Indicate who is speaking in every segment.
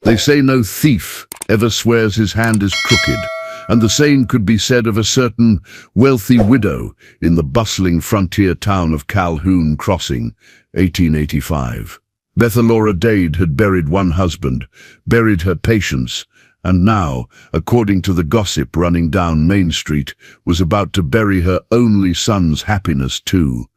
Speaker 1: They say no thief ever swears his hand is crooked, and the same could be said of a certain wealthy widow in the bustling frontier town of Calhoun Crossing, 1885. Bethalora Dade had buried one husband, buried her patience, and now, according to the gossip running down Main Street, was about to bury her only son's happiness too.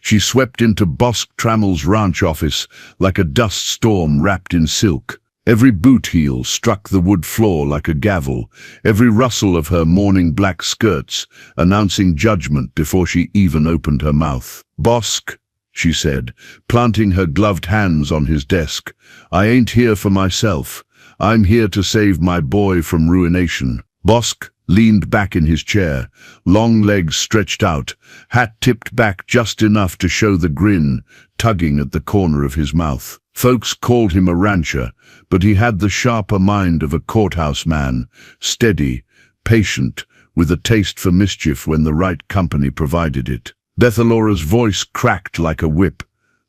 Speaker 1: She swept into Bosc Trammell's ranch office like a dust storm wrapped in silk. Every boot heel struck the wood floor like a gavel, every rustle of her mourning black skirts announcing judgment before she even opened her mouth. "Bosc," she said, planting her gloved hands on his desk, "I ain't here for myself. I'm here to save my boy from ruination." Bosc leaned back in his chair, long legs stretched out, hat tipped back just enough to show the grin tugging at the corner of his mouth. Folks called him a rancher, but he had the sharper mind of a courthouse man, steady, patient, with a taste for mischief when the right company provided it. Bethalora's voice cracked like a whip.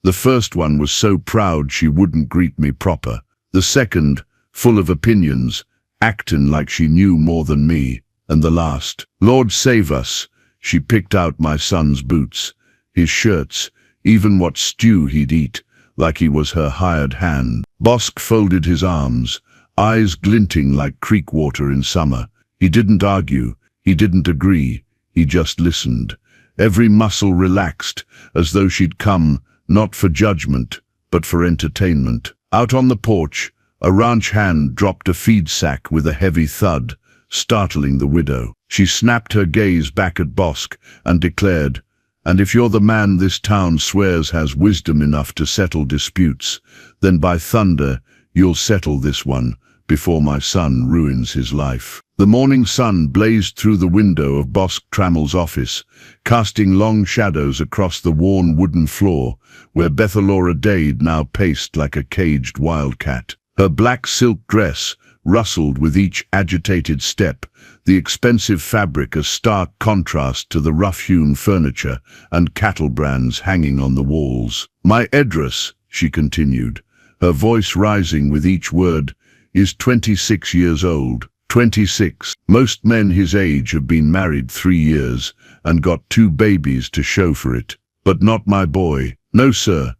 Speaker 1: The first one was so proud she wouldn't greet me proper. The second, full of opinions, actin' like she knew more than me. And the last, Lord save us, she picked out my son's boots, his shirts, even what stew he'd eat, like he was her hired hand. Bosc folded his arms, eyes glinting like creek water in summer. He didn't argue, he didn't agree, he just listened. Every muscle relaxed, as though she'd come, not for judgment, but for entertainment. Out on the porch, a ranch hand dropped a feed sack with a heavy thud, startling the widow. She snapped her gaze back at Bosc and declared, "And if you're the man this town swears has wisdom enough to settle disputes, then by thunder, you'll settle this one before my son ruins his life." The morning sun blazed through the window of Bosc Trammell's office, casting long shadows across the worn wooden floor, where Bethalora Dade now paced like a caged wildcat. Her black silk dress rustled with each agitated step, the expensive fabric a stark contrast to the rough-hewn furniture and cattle brands hanging on the walls. "My Edris," she continued, her voice rising with each word, "is 26 years old. 26. Most men his age have been married 3 years and got 2 babies to show for it. But not my boy. No, sir,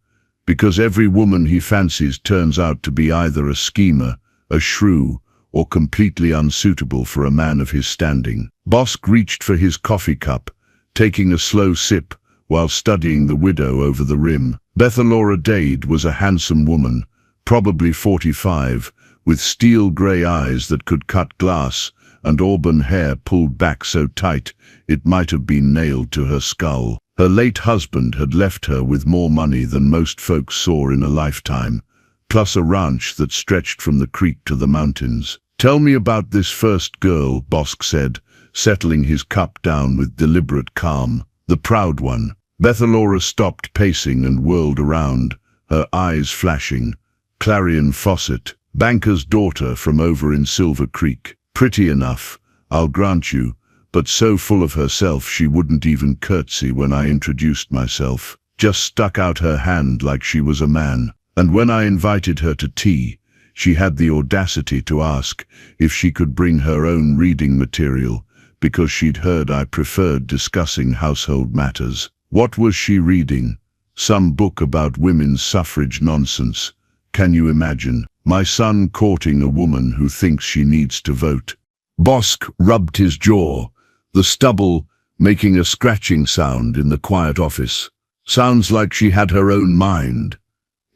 Speaker 1: because every woman he fancies turns out to be either a schemer, a shrew, or completely unsuitable for a man of his standing." Bosc reached for his coffee cup, taking a slow sip while studying the widow over the rim. Bethalora Dade was a handsome woman, probably 45, with steel-grey eyes that could cut glass and auburn hair pulled back so tight it might have been nailed to her skull. Her late husband had left her with more money than most folks saw in a lifetime, plus a ranch that stretched from the creek to the mountains. "Tell me about this first girl," Bosc said, settling his cup down with deliberate calm. "The proud one." Bethalora stopped pacing and whirled around, her eyes flashing. "Clarion Fawcett, banker's daughter from over in Silver Creek. Pretty enough, I'll grant you, but so full of herself she wouldn't even curtsy when I introduced myself. Just stuck out her hand like she was a man. And when I invited her to tea, she had the audacity to ask if she could bring her own reading material, because she'd heard I preferred discussing household matters. What was she reading? Some book about women's suffrage nonsense. Can you imagine? My son courting a woman who thinks she needs to vote." Bosc rubbed his jaw, the stubble making a scratching sound in the quiet office. "Sounds like she had her own mind."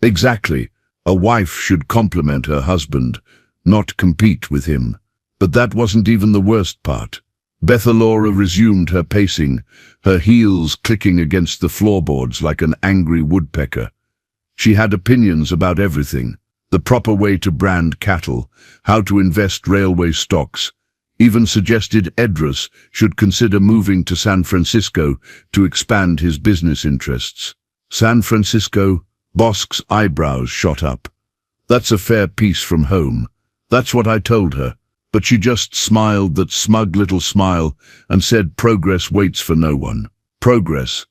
Speaker 1: "Exactly. A wife should compliment her husband, not compete with him." But that wasn't even the worst part. Bethalora resumed her pacing, her heels clicking against the floorboards like an angry woodpecker. She had opinions about everything: the proper way to brand cattle, how to invest railway stocks, even suggested Edris should consider moving to San Francisco to expand his business interests. San Francisco? Bosc's eyebrows shot up. "That's a fair piece from home. That's what I told her. But she just smiled that smug little smile and said progress waits for no one." "Progress?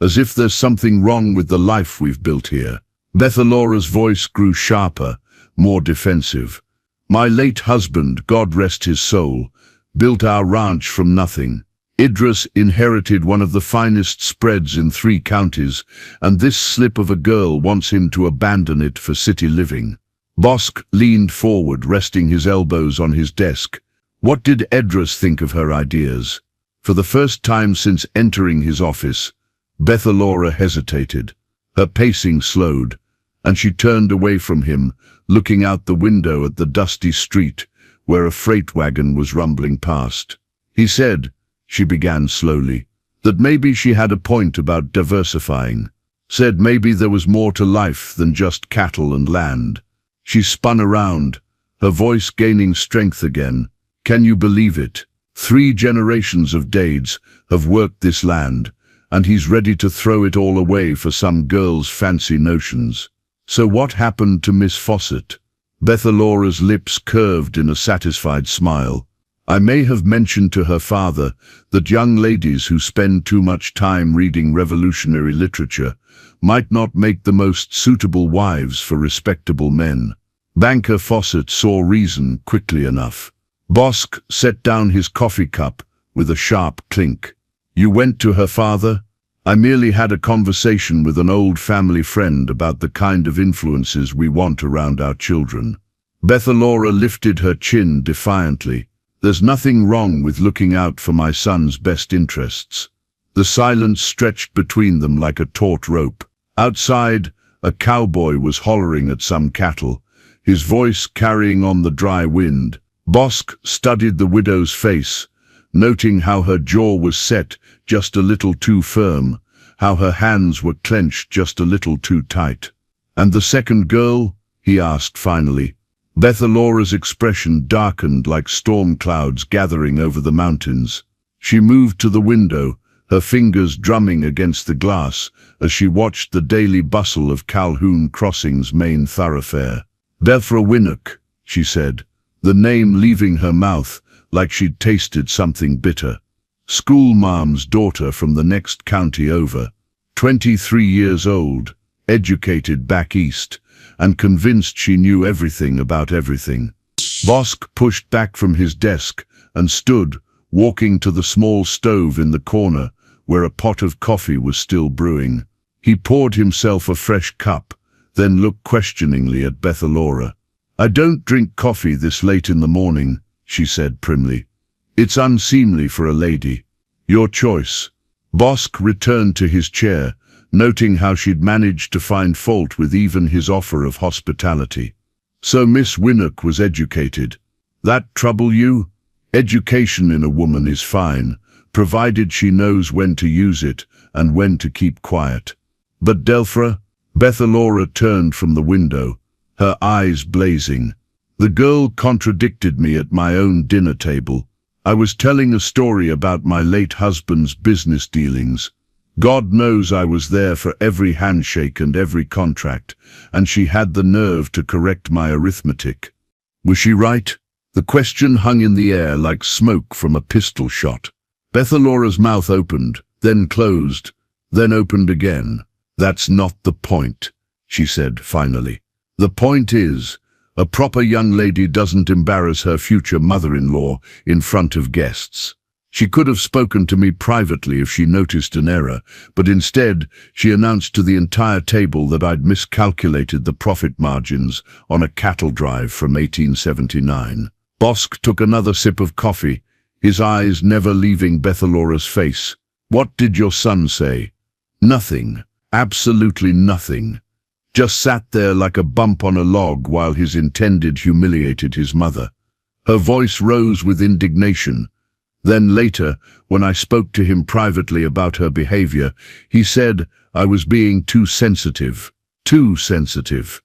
Speaker 1: As if there's something wrong with the life we've built here." Bethalora's voice grew sharper, more defensive. My late husband, God rest his soul, built our ranch from nothing. Idris inherited one of the finest spreads in 3 counties, and this slip of a girl wants him to abandon it for city living. Bosk leaned forward, resting his elbows on his desk. What did Idris think of her ideas? For the first time since entering his office, Bethalora hesitated. Her pacing slowed, and she turned away from him, looking out the window at the dusty street, where a freight wagon was rumbling past. He said, she began slowly, that maybe she had a point about diversifying. Said maybe there was more to life than just cattle and land. She spun around, her voice gaining strength again. Can you believe it? 3 generations of Dades have worked this land, and he's ready to throw it all away for some girl's fancy notions. So what happened to Miss Fawcett? Bethalora's lips curved in a satisfied smile. I may have mentioned to her father that young ladies who spend too much time reading revolutionary literature might not make the most suitable wives for respectable men. Banker Fawcett saw reason quickly enough. Bosk set down his coffee cup with a sharp clink. You went to her father? I merely had a conversation with an old family friend about the kind of influences we want around our children. Bethalora lifted her chin defiantly. There's nothing wrong with looking out for my son's best interests. The silence stretched between them like a taut rope. Outside, a cowboy was hollering at some cattle, his voice carrying on the dry wind. Bosk studied the widow's face, noting how her jaw was set just a little too firm, how her hands were clenched just a little too tight. And the second girl? He asked finally. Bethalora's expression darkened like storm clouds gathering over the mountains. She moved to the window, her fingers drumming against the glass as she watched the daily bustle of Calhoun Crossing's main thoroughfare. Delphra Winnock, she said, the name leaving her mouth like she'd tasted something bitter. Schoolma'am's daughter from the next county over, 23 years old, educated back east, and convinced she knew everything about everything. Bosk pushed back from his desk and stood, walking to the small stove in the corner where a pot of coffee was still brewing. He poured himself a fresh cup, then looked questioningly at Bethalora. I don't drink coffee this late in the morning, she said primly. It's unseemly for a lady. Your choice. Bosk returned to his chair, noting how she'd managed to find fault with even his offer of hospitality. So Miss Winnock was educated. That trouble you? Education in a woman is fine, provided she knows when to use it and when to keep quiet. But Delphra? Bethalora turned from the window, her eyes blazing. The girl contradicted me at my own dinner table. I was telling a story about my late husband's business dealings. God knows I was there for every handshake and every contract, and she had the nerve to correct my arithmetic. Was she right? The question hung in the air like smoke from a pistol shot. Bethalora's mouth opened, then closed, then opened again. That's not the point, she said finally. The point is, a proper young lady doesn't embarrass her future mother-in-law in front of guests. She could have spoken to me privately if she noticed an error, but instead she announced to the entire table that I'd miscalculated the profit margins on a cattle drive from 1879. Bosk took another sip of coffee, his eyes never leaving Bethalora's face. What did your son say? Nothing. Absolutely nothing. Just sat there like a bump on a log while his intended humiliated his mother. Her voice rose with indignation. Then later, when I spoke to him privately about her behavior, he said I was being too sensitive. Too sensitive.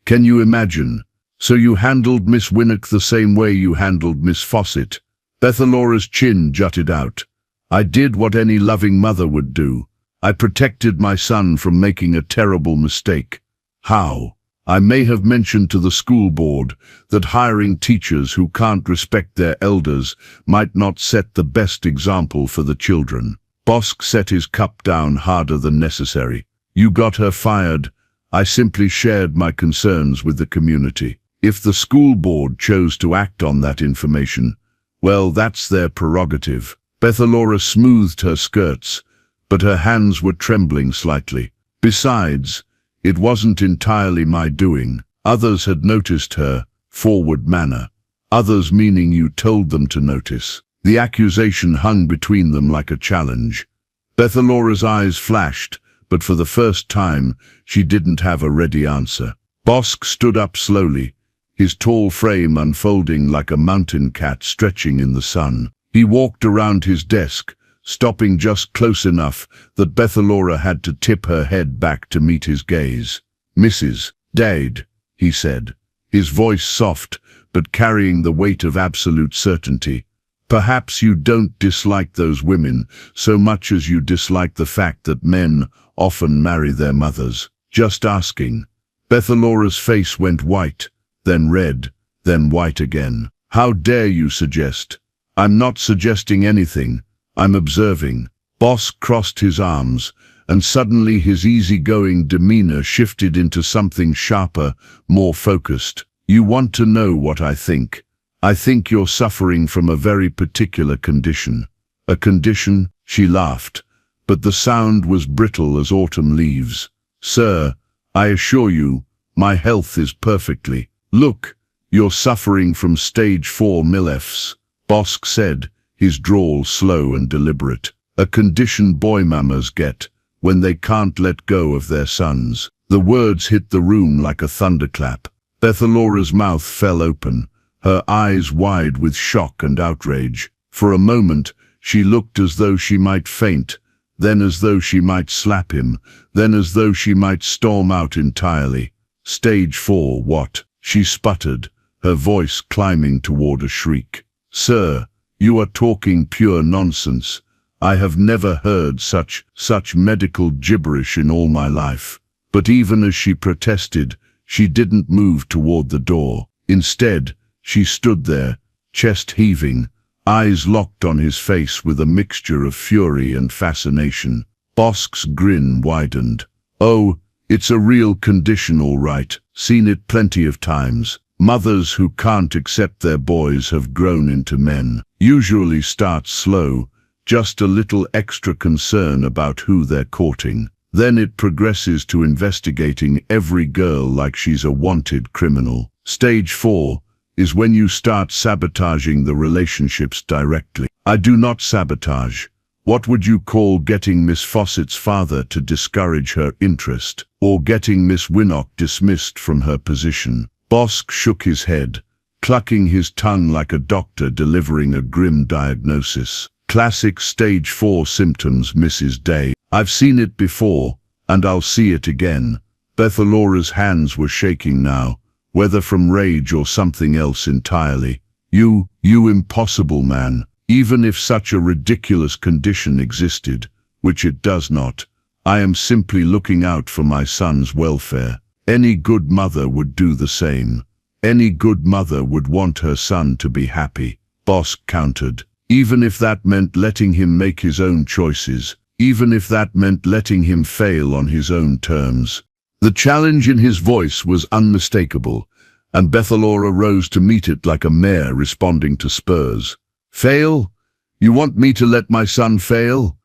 Speaker 1: Can you imagine? So you handled Miss Winnock the same way you handled Miss Fawcett? Bethalora's chin jutted out. I did what any loving mother would do. I protected my son from making a terrible mistake. How? I may have mentioned to the school board that hiring teachers who can't respect their elders might not set the best example for the children. Bosk set his cup down harder than necessary. You got her fired. I simply shared my concerns with the community. If the school board chose to act on that information, well, that's their prerogative. Bethalora smoothed her skirts, but her hands were trembling slightly. Besides, it wasn't entirely my doing. Others had noticed her forward manner. Others meaning you told them to notice. The accusation hung between them like a challenge. Bethalora's eyes flashed, but for the first time, she didn't have a ready answer. Bosk stood up slowly, his tall frame unfolding like a mountain cat stretching in the sun. He walked around his desk, stopping just close enough that Bethalora had to tip her head back to meet his gaze. "Mrs. Dade," he said, his voice soft, but carrying the weight of absolute certainty. "Perhaps you don't dislike those women so much as you dislike the fact that men often marry their mothers. Just asking." Bethalora's face went white, then red, then white again. "How dare you suggest?" "I'm not suggesting anything. I'm observing." Bosk crossed his arms, and suddenly his easygoing demeanor shifted into something sharper, more focused. "You want to know what I think. I think you're suffering from a very particular condition." "A condition?" She laughed, but the sound was brittle as autumn leaves. "Sir, I assure you, my health is perfectly. Look, you're suffering from stage 4 MILFs," Bosk said, his drawl slow and deliberate. "A condition boy mamas get when they can't let go of their sons." The words hit the room like a thunderclap. Bethalora's mouth fell open, her eyes wide with shock and outrage. For a moment, she looked as though she might faint, then as though she might slap him, then as though she might storm out entirely. "Stage 4 what?" she sputtered, her voice climbing toward a shriek. "Sir, you are talking pure nonsense. I have never heard such medical gibberish in all my life." But even as she protested, she didn't move toward the door. Instead, she stood there, chest heaving, eyes locked on his face with a mixture of fury and fascination. Bosk's grin widened. "Oh, it's a real condition, all right. Seen it plenty of times. Mothers who can't accept their boys have grown into men. Usually starts slow, just a little extra concern about who they're courting. Then it progresses to investigating every girl like she's a wanted criminal. Stage 4 is when you start sabotaging the relationships directly." "I do not sabotage. What would you call getting Miss Fawcett's father to discourage her interest, or getting Miss Winnock dismissed from her position?" Bosk shook his head, clucking his tongue like a doctor delivering a grim diagnosis. "Classic stage 4 symptoms, Mrs. Day. I've seen it before, and I'll see it again." Bethalora's hands were shaking now, whether from rage or something else entirely. You impossible man. Even if such a ridiculous condition existed, which it does not, I am simply looking out for my son's welfare. Any good mother would do the same. Any good mother would want her son to be happy, Bosk countered. Even if that meant letting him make his own choices, even if that meant letting him fail on his own terms. The challenge in his voice was unmistakable, and Bethalora rose to meet it like a mare responding to spurs. "Fail? You want me to let my son fail?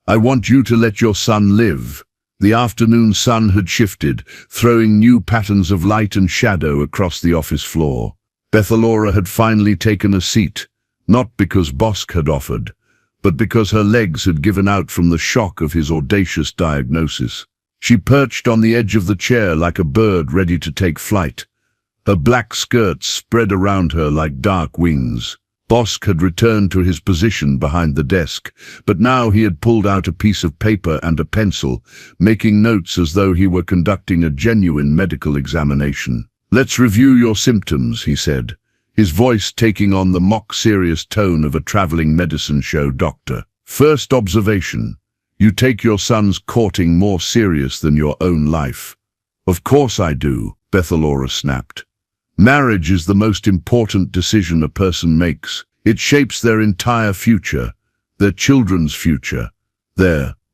Speaker 1: I want you to let your son live." The afternoon sun had shifted, throwing new patterns of light and shadow across the office floor. Bethalora had finally taken a seat, not because Bosk had offered, but because her legs had given out from the shock of his audacious diagnosis. She perched on the edge of the chair like a bird ready to take flight, her black skirts spread around her like dark wings. Bosk had returned to his position behind the desk, but now he had pulled out a piece of paper and a pencil, making notes as though he were conducting a genuine medical examination. "Let's review your symptoms," he said, his voice taking on the mock-serious tone of a traveling medicine show doctor. "First observation, you take your son's courting more serious than your own life." "Of course I do," Bethalora snapped. "Marriage is the most important decision a person makes. It shapes their entire future, their children's future.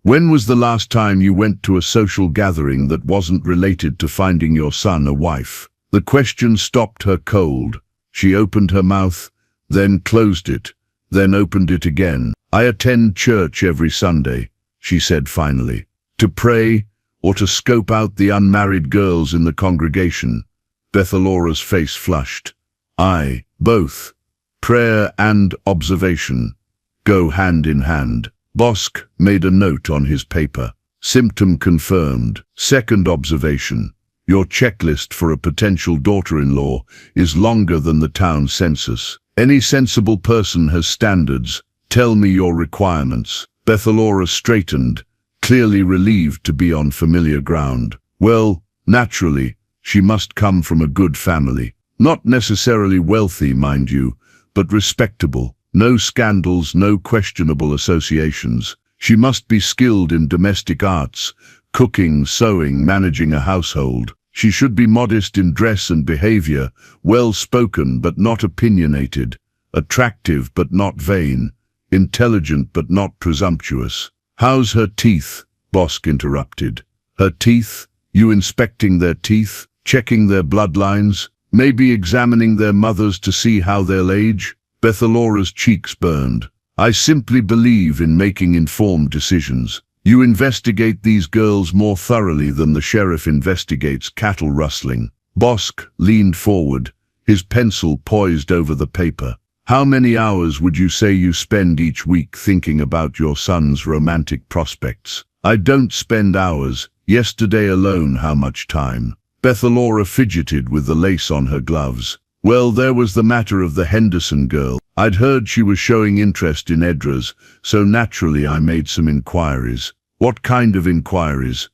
Speaker 1: When was the last time you went to a social gathering that wasn't related to finding your son a wife?" The question stopped her cold. She opened her mouth, then closed it, then opened it again. "I attend church every Sunday," she said finally. "To pray or to scope out the unmarried girls in the congregation?" Bethalora's face flushed. "Aye, both. Prayer and observation go hand in hand." Bosc made a note on his paper. "Symptom confirmed. Second observation. Your checklist for a potential daughter-in-law is longer than the town census. Any sensible person has standards. Tell me your requirements." Bethalora straightened, clearly relieved to be on familiar ground. "Well, naturally, she must come from a good family. Not necessarily wealthy, mind you, but respectable. No scandals, no questionable associations. She must be skilled in domestic arts, cooking, sewing, managing a household. She should be modest in dress and behavior, well-spoken but not opinionated, attractive but not vain, intelligent but not presumptuous." "How's her teeth?" Bosc interrupted. "Her teeth? You inspecting their teeth? Checking their bloodlines? Maybe examining their mothers to see how they'll age?" Bethalora's cheeks burned. "I simply believe in making informed decisions. You investigate these girls more thoroughly than the sheriff investigates cattle rustling." Bosc leaned forward, his pencil poised over the paper. "How many hours would you say you spend each week thinking about your son's romantic prospects?" "I don't spend hours. Yesterday alone, how much time?" Bethalora fidgeted with the lace on her gloves. "Well, there was the matter of the Henderson girl. I'd heard she was showing interest in Edras, so naturally I made some inquiries." "What kind of inquiries?"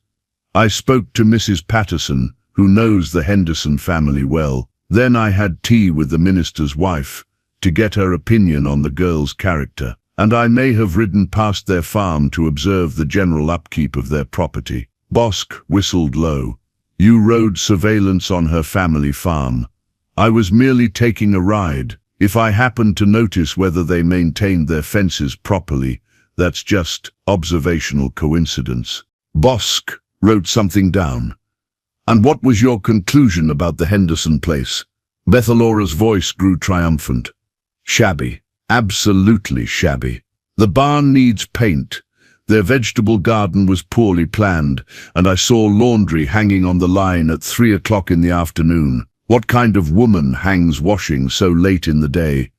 Speaker 1: "I spoke to Mrs. Patterson, who knows the Henderson family well. Then I had tea with the minister's wife, to get her opinion on the girl's character. And I may have ridden past their farm to observe the general upkeep of their property." Bosc whistled low. "You rode surveillance on her family farm." "I was merely taking a ride. If I happened to notice whether they maintained their fences properly, that's just observational coincidence." Bosc wrote something down. "And what was your conclusion about the Henderson place?" Bethalora's voice grew triumphant. "Shabby. Absolutely shabby. The barn needs paint. Their vegetable garden was poorly planned, and I saw laundry hanging on the line at 3 o'clock in the afternoon. What kind of woman hangs washing so late in the day?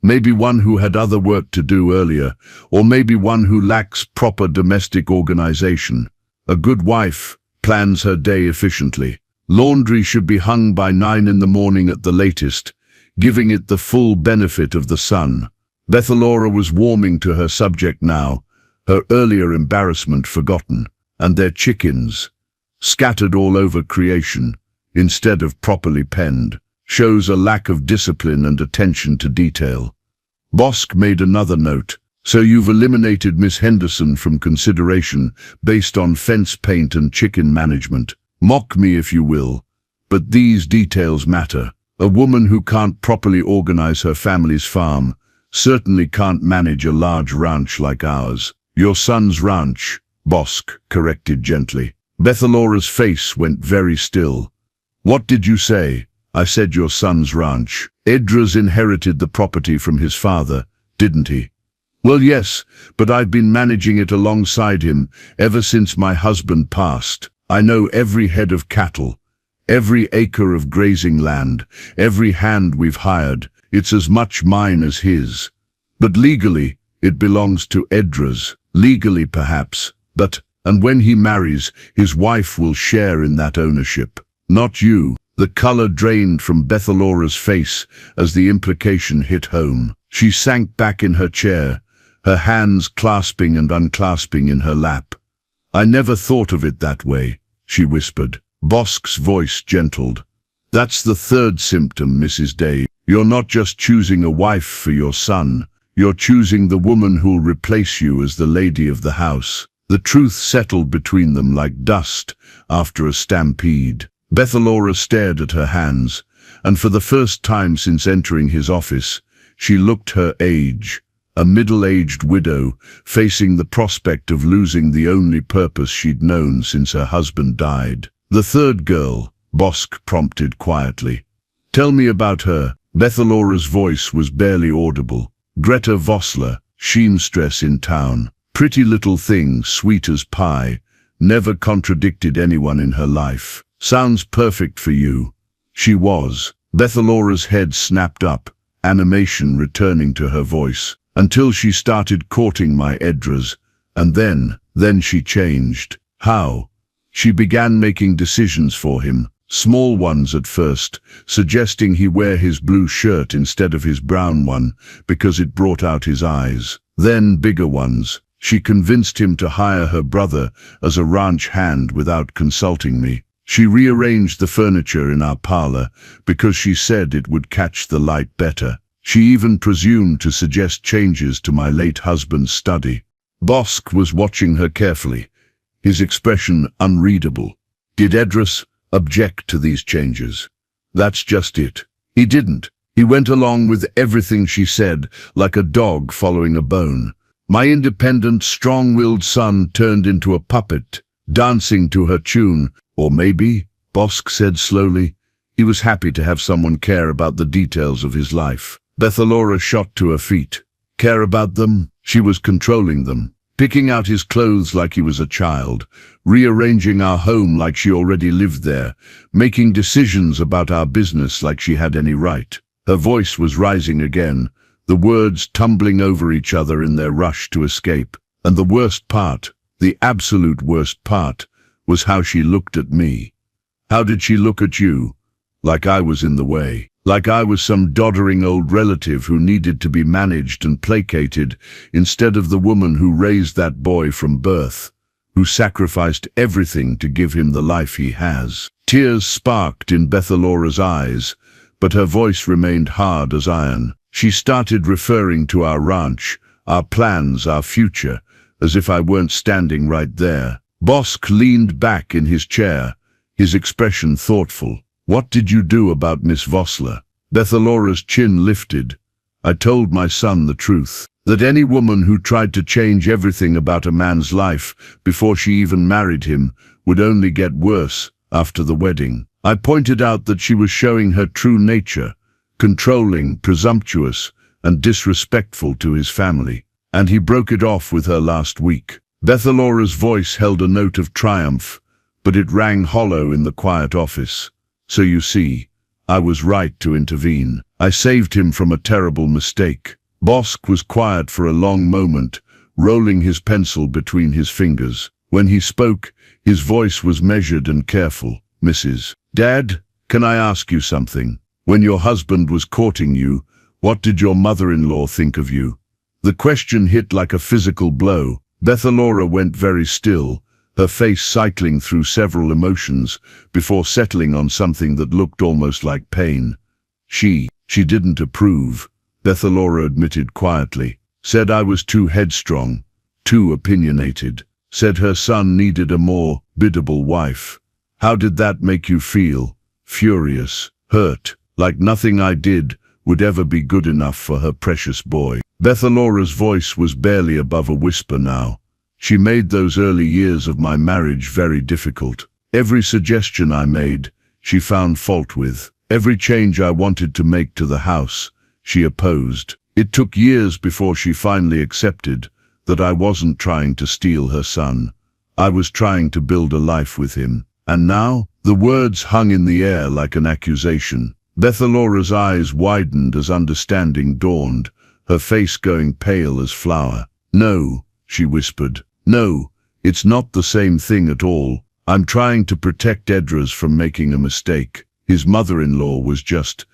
Speaker 1: Maybe one who had other work to do earlier, or maybe one who lacks proper domestic organization. A good wife plans her day efficiently. Laundry should be hung by 9 in the morning at the latest, giving it the full benefit of the sun." Bethalora was warming to her subject now, her earlier embarrassment forgotten. "And their chickens, scattered all over creation, instead of properly penned, shows a lack of discipline and attention to detail." Bosc made another note. "So you've eliminated Miss Henderson from consideration based on fence paint and chicken management. Mock me if you will, but these details matter. A woman who can't properly organize her family's farm certainly can't manage a large ranch like ours." "Your son's ranch," Bosc corrected gently. Bethalora's face went very still. "What did you say?" "I said your son's ranch. Edras inherited the property from his father, didn't he?" "Well, yes, but I've been managing it alongside him ever since my husband passed. I know every head of cattle, every acre of grazing land, every hand we've hired. It's as much mine as his. But legally, it belongs to Edras. Legally, perhaps, but, and when he marries, his wife will share in that ownership. Not you." The color drained from Bethalora's face as the implication hit home. She sank back in her chair, her hands clasping and unclasping in her lap. "I never thought of it that way," she whispered. Bosc's voice gentled. "That's the third symptom, Mrs. Day. You're not just choosing a wife for your son. You're choosing the woman who'll replace you as the lady of the house." The truth settled between them like dust after a stampede. Bethalora stared at her hands, and for the first time since entering his office, she looked her age, a middle-aged widow facing the prospect of losing the only purpose she'd known since her husband died. "The third girl," Bosk prompted quietly. Tell me about her. Bethalora's voice was barely audible. Greta Vossler, seamstress in town. Pretty little thing, sweet as pie. Never contradicted anyone in her life. Sounds perfect for you. She was. Bethalora's head snapped up, animation returning to her voice, until she started courting my Edras, and then she changed. How? She began making decisions for him, small ones at first, suggesting he wear his blue shirt instead of his brown one because it brought out his eyes. Then bigger ones. She convinced him to hire her brother as a ranch hand without consulting me. She rearranged the furniture in our parlor because she said it would catch the light better. She even presumed to suggest changes to my late husband's study. Bosk was watching her carefully, his expression unreadable. Did Edras object to these changes? That's just it. He didn't. He went along with everything she said, like a dog following a bone. My independent, strong-willed son turned into a puppet, dancing to her tune. Or maybe, Bosk said slowly, he was happy to have someone care about the details of his life. Bethalora shot to her feet. Care about them? She was controlling them, picking out his clothes like he was a child, rearranging our home like she already lived there, making decisions about our business like she had any right. Her voice was rising again, the words tumbling over each other in their rush to escape. And the worst part, the absolute worst part, was how she looked at me. How did she look at you? Like I was in the way. Like I was some doddering old relative who needed to be managed and placated, instead of the woman who raised that boy from birth, who sacrificed everything to give him the life he has. Tears sparked in Bethalora's eyes, but her voice remained hard as iron. She started referring to our ranch, our plans, our future, as if I weren't standing right there. Bosk leaned back in his chair, his expression thoughtful. What did you do about Miss Vossler? Bethalora's chin lifted. I told my son the truth, that any woman who tried to change everything about a man's life before she even married him would only get worse after the wedding. I pointed out that she was showing her true nature, controlling, presumptuous, and disrespectful to his family. And he broke it off with her last week. Bethalora's voice held a note of triumph, but it rang hollow in the quiet office. So you see, I was right to intervene. I saved him from a terrible mistake. Bosk was quiet for a long moment, rolling his pencil between his fingers. When he spoke, his voice was measured and careful. Mrs. Dad, can I ask you something? When your husband was courting you, what did your mother-in-law think of you? The question hit like a physical blow. Bethalora went very still, her face cycling through several emotions before settling on something that looked almost like pain. She didn't approve, Bethalora admitted quietly. Said I was too headstrong, too opinionated. Said her son needed a more biddable wife. How did that make you feel? Furious, hurt, like nothing I did would ever be good enough for her precious boy. Bethalora's voice was barely above a whisper now. She made those early years of my marriage very difficult. Every suggestion I made, she found fault with. Every change I wanted to make to the house, she opposed. It took years before she finally accepted that I wasn't trying to steal her son. I was trying to build a life with him. And now, the words hung in the air like an accusation. Bethalora's eyes widened as understanding dawned, her face going pale as flour. No, she whispered. No, it's not the same thing at all. I'm trying to protect Edras from making a mistake. His mother-in-law was just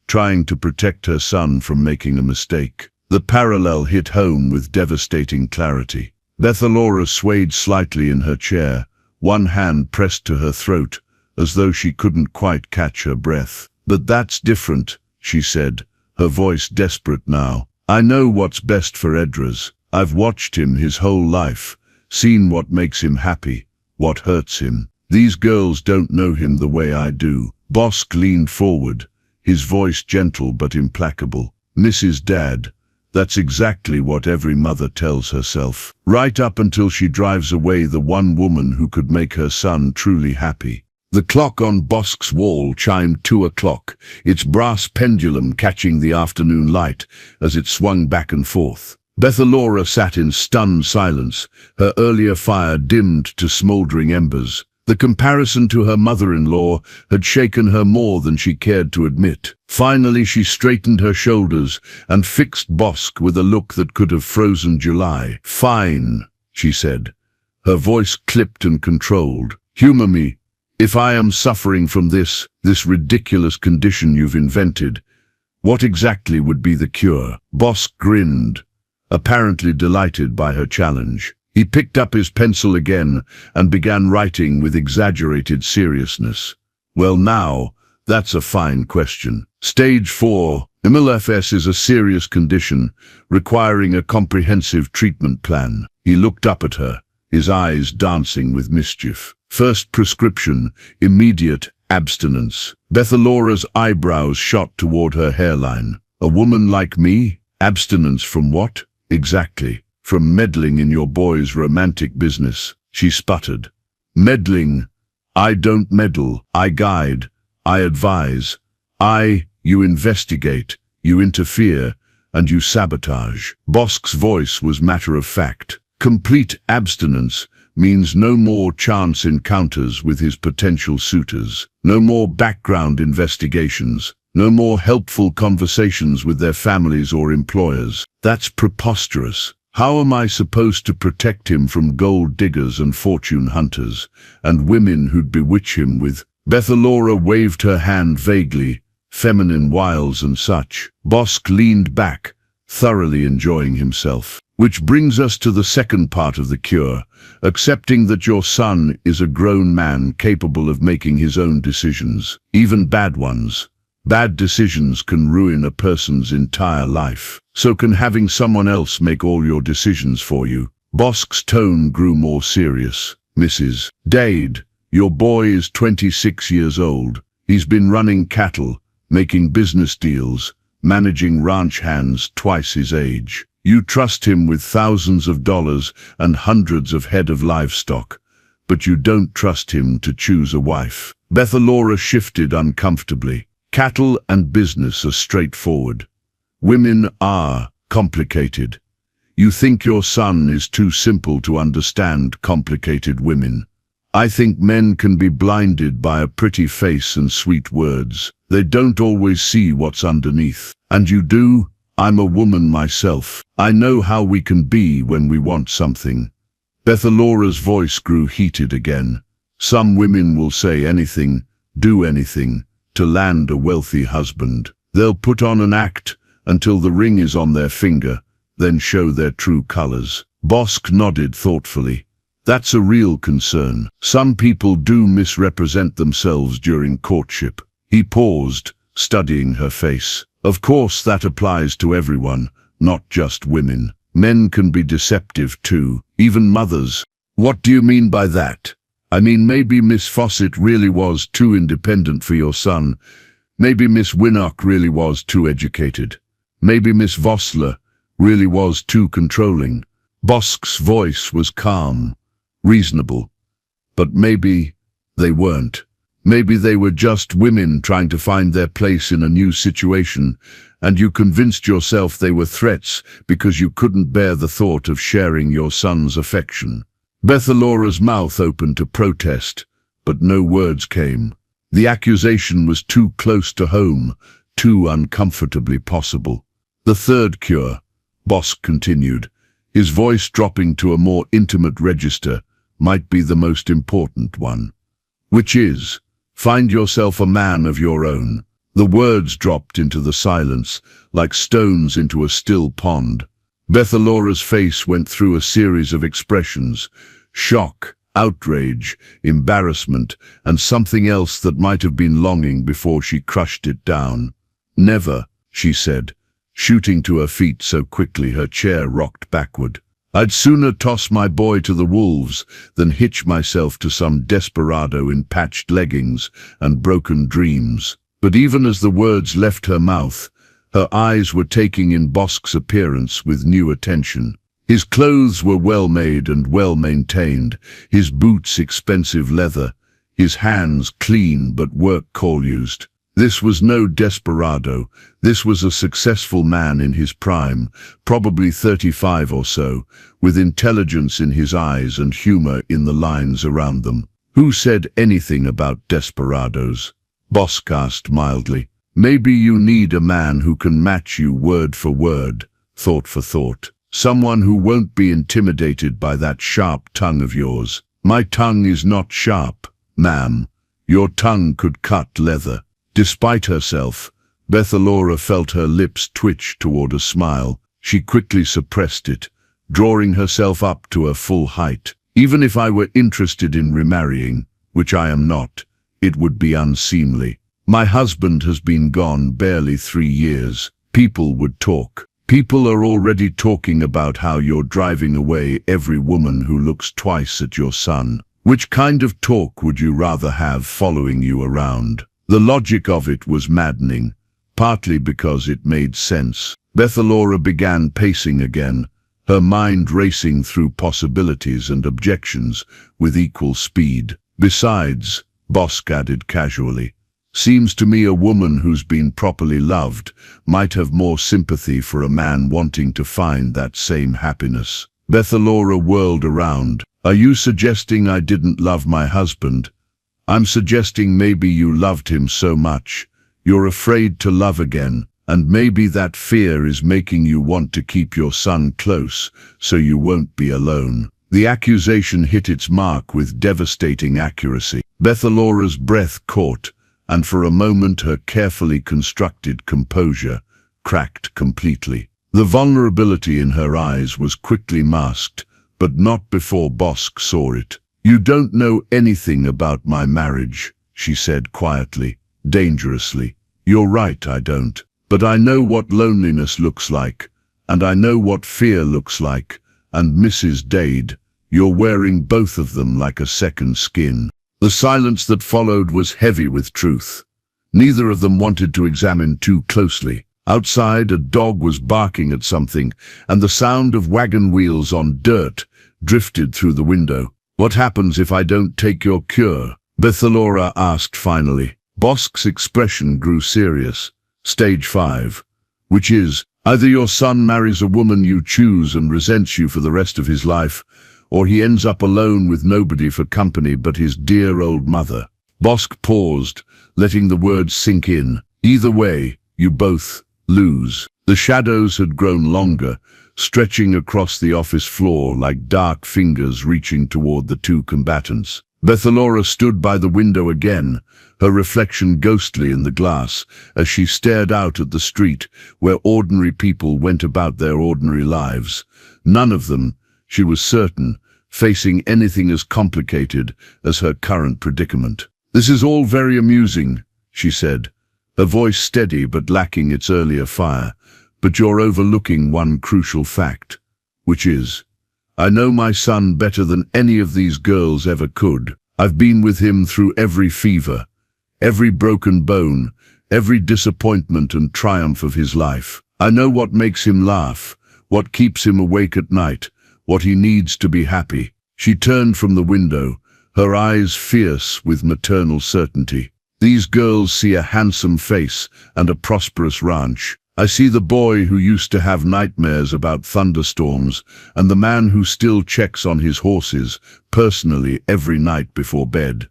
Speaker 1: trying to protect her son from making a mistake. The parallel hit home with devastating clarity. Bethalora swayed slightly in her chair, one hand pressed to her throat, as though she couldn't quite catch her breath. But that's different, she said, her voice desperate now. I know what's best for Edras. I've watched him his whole life, seen what makes him happy, what hurts him. These girls don't know him the way I do. Bosk leaned forward, his voice gentle but implacable. Mrs. Dad, that's exactly what every mother tells herself, right up until she drives away the one woman who could make her son truly happy. The clock on Bosk's wall chimed 2 o'clock, its brass pendulum catching the afternoon light as it swung back and forth. Bethalora sat in stunned silence, her earlier fire dimmed to smoldering embers. The comparison to her mother-in-law had shaken her more than she cared to admit. Finally, she straightened her shoulders and fixed Bosk with a look that could have frozen July. "Fine," she said, her voice clipped and controlled. "Humor me. If I am suffering from this ridiculous condition you've invented, what exactly would be the cure?" Bosk grinned, apparently delighted by her challenge. He picked up his pencil again and began writing with exaggerated seriousness. "Well now, that's a fine question. Stage 4, MLFS is a serious condition requiring a comprehensive treatment plan." He looked up at her, his eyes dancing with mischief. "First prescription, immediate abstinence." Bethalora's eyebrows shot toward her hairline. "A woman like me? Abstinence from what? Exactly." "From meddling in your boy's romantic business," she sputtered. "Meddling? I don't meddle. I guide. I advise. You investigate, you interfere, and you sabotage." Bosk's voice was matter-of-fact. Complete abstinence means no more chance encounters with his potential suitors, no more background investigations, no more helpful conversations with their families or employers. That's preposterous. How am I supposed to protect him from gold diggers and fortune hunters, and women who'd bewitch him with— Bethalora waved her hand vaguely, feminine wiles and such. Bosk leaned back, thoroughly enjoying himself. "Which brings us to the second part of the cure, accepting that your son is a grown man capable of making his own decisions, even bad ones. Bad decisions can ruin a person's entire life. So can having someone else make all your decisions for you." Bosk's tone grew more serious. "Mrs. Dade, your boy is 26 years old. He's been running cattle, making business deals, managing ranch hands twice his age. You trust him with thousands of dollars and hundreds of head of livestock, but you don't trust him to choose a wife." Bethalora shifted uncomfortably. "Cattle and business are straightforward. Women are complicated. You think your son is too simple to understand complicated women. I think men can be blinded by a pretty face and sweet words. They don't always see what's underneath. And you do? I'm a woman myself. I know how we can be when we want something." Bethalora's voice grew heated again. "Some women will say anything, do anything, to land a wealthy husband. They'll put on an act until the ring is on their finger, then show their true colors." Bosk nodded thoughtfully. "That's a real concern. Some people do misrepresent themselves during courtship." He paused, studying her face. "Of course that applies to everyone, not just women. Men can be deceptive too, even mothers." "What do you mean by that?" "I mean, maybe Miss Fawcett really was too independent for your son. Maybe Miss Winnock really was too educated. Maybe Miss Vossler really was too controlling." Bosk's voice was calm, reasonable. "But maybe they weren't. Maybe they were just women trying to find their place in a new situation, and you convinced yourself they were threats because you couldn't bear the thought of sharing your son's affection." Bethalora's mouth opened to protest, but no words came. The accusation was too close to home, too uncomfortably possible. "The third cure," Bosk continued, his voice dropping to a more intimate register, "might be the most important one. Which is, find yourself a man of your own." The words dropped into the silence, like stones into a still pond. Bethalora's face went through a series of expressions: shock, outrage, embarrassment, and something else that might have been longing before she crushed it down. "Never," she said, shooting to her feet so quickly her chair rocked backward. "I'd sooner toss my boy to the wolves than hitch myself to some desperado in patched leggings and broken dreams." But even as the words left her mouth, her eyes were taking in Bosk's appearance with new attention. His clothes were well-made and well-maintained, his boots expensive leather, his hands clean but work call-used. This was no desperado. This was a successful man in his prime, probably 35 or so, with intelligence in his eyes and humor in the lines around them. Who said anything about desperados? Bosk asked mildly. Maybe you need a man who can match you word for word, thought for thought. Someone who won't be intimidated by that sharp tongue of yours. My tongue is not sharp, ma'am. Your tongue could cut leather. Despite herself, Bethalora felt her lips twitch toward a smile. She quickly suppressed it, drawing herself up to her full height. Even if I were interested in remarrying, which I am not, it would be unseemly. My husband has been gone barely 3 years. People would talk. People are already talking about how you're driving away every woman who looks twice at your son. Which kind of talk would you rather have following you around? The logic of it was maddening, partly because it made sense. Bethalora began pacing again, her mind racing through possibilities and objections with equal speed. Besides, Bosk added casually, seems to me a woman who's been properly loved might have more sympathy for a man wanting to find that same happiness. Bethalora whirled around. Are you suggesting I didn't love my husband? I'm suggesting maybe you loved him so much, you're afraid to love again, and maybe that fear is making you want to keep your son close so you won't be alone. The accusation hit its mark with devastating accuracy. Bethalora's breath caught, and for a moment her carefully constructed composure cracked completely. The vulnerability in her eyes was quickly masked, but not before Bosk saw it. You don't know anything about my marriage, she said quietly, dangerously. You're right, I don't. But I know what loneliness looks like, and I know what fear looks like, and Mrs. Dade, you're wearing both of them like a second skin. The silence that followed was heavy with truth. Neither of them wanted to examine too closely. Outside, a dog was barking at something, and the sound of wagon wheels on dirt drifted through the window. What happens if I don't take your cure? Bethalora asked finally. Bosk's expression grew serious. Stage 5. Which is, either your son marries a woman you choose and resents you for the rest of his life, or he ends up alone with nobody for company but his dear old mother. Bosk paused, letting the words sink in. Either way, you both lose. The shadows had grown longer, stretching across the office floor like dark fingers reaching toward the two combatants. Bethalora stood by the window again, her reflection ghostly in the glass, as she stared out at the street where ordinary people went about their ordinary lives. None of them, she was certain, facing anything as complicated as her current predicament. This is all very amusing, she said, her voice steady but lacking its earlier fire. But you're overlooking one crucial fact, which is, I know my son better than any of these girls ever could. I've been with him through every fever, every broken bone, every disappointment and triumph of his life. I know what makes him laugh, what keeps him awake at night, what he needs to be happy. She turned from the window, her eyes fierce with maternal certainty. These girls see a handsome face and a prosperous ranch. I see the boy who used to have nightmares about thunderstorms and the man who still checks on his horses personally every night before bed.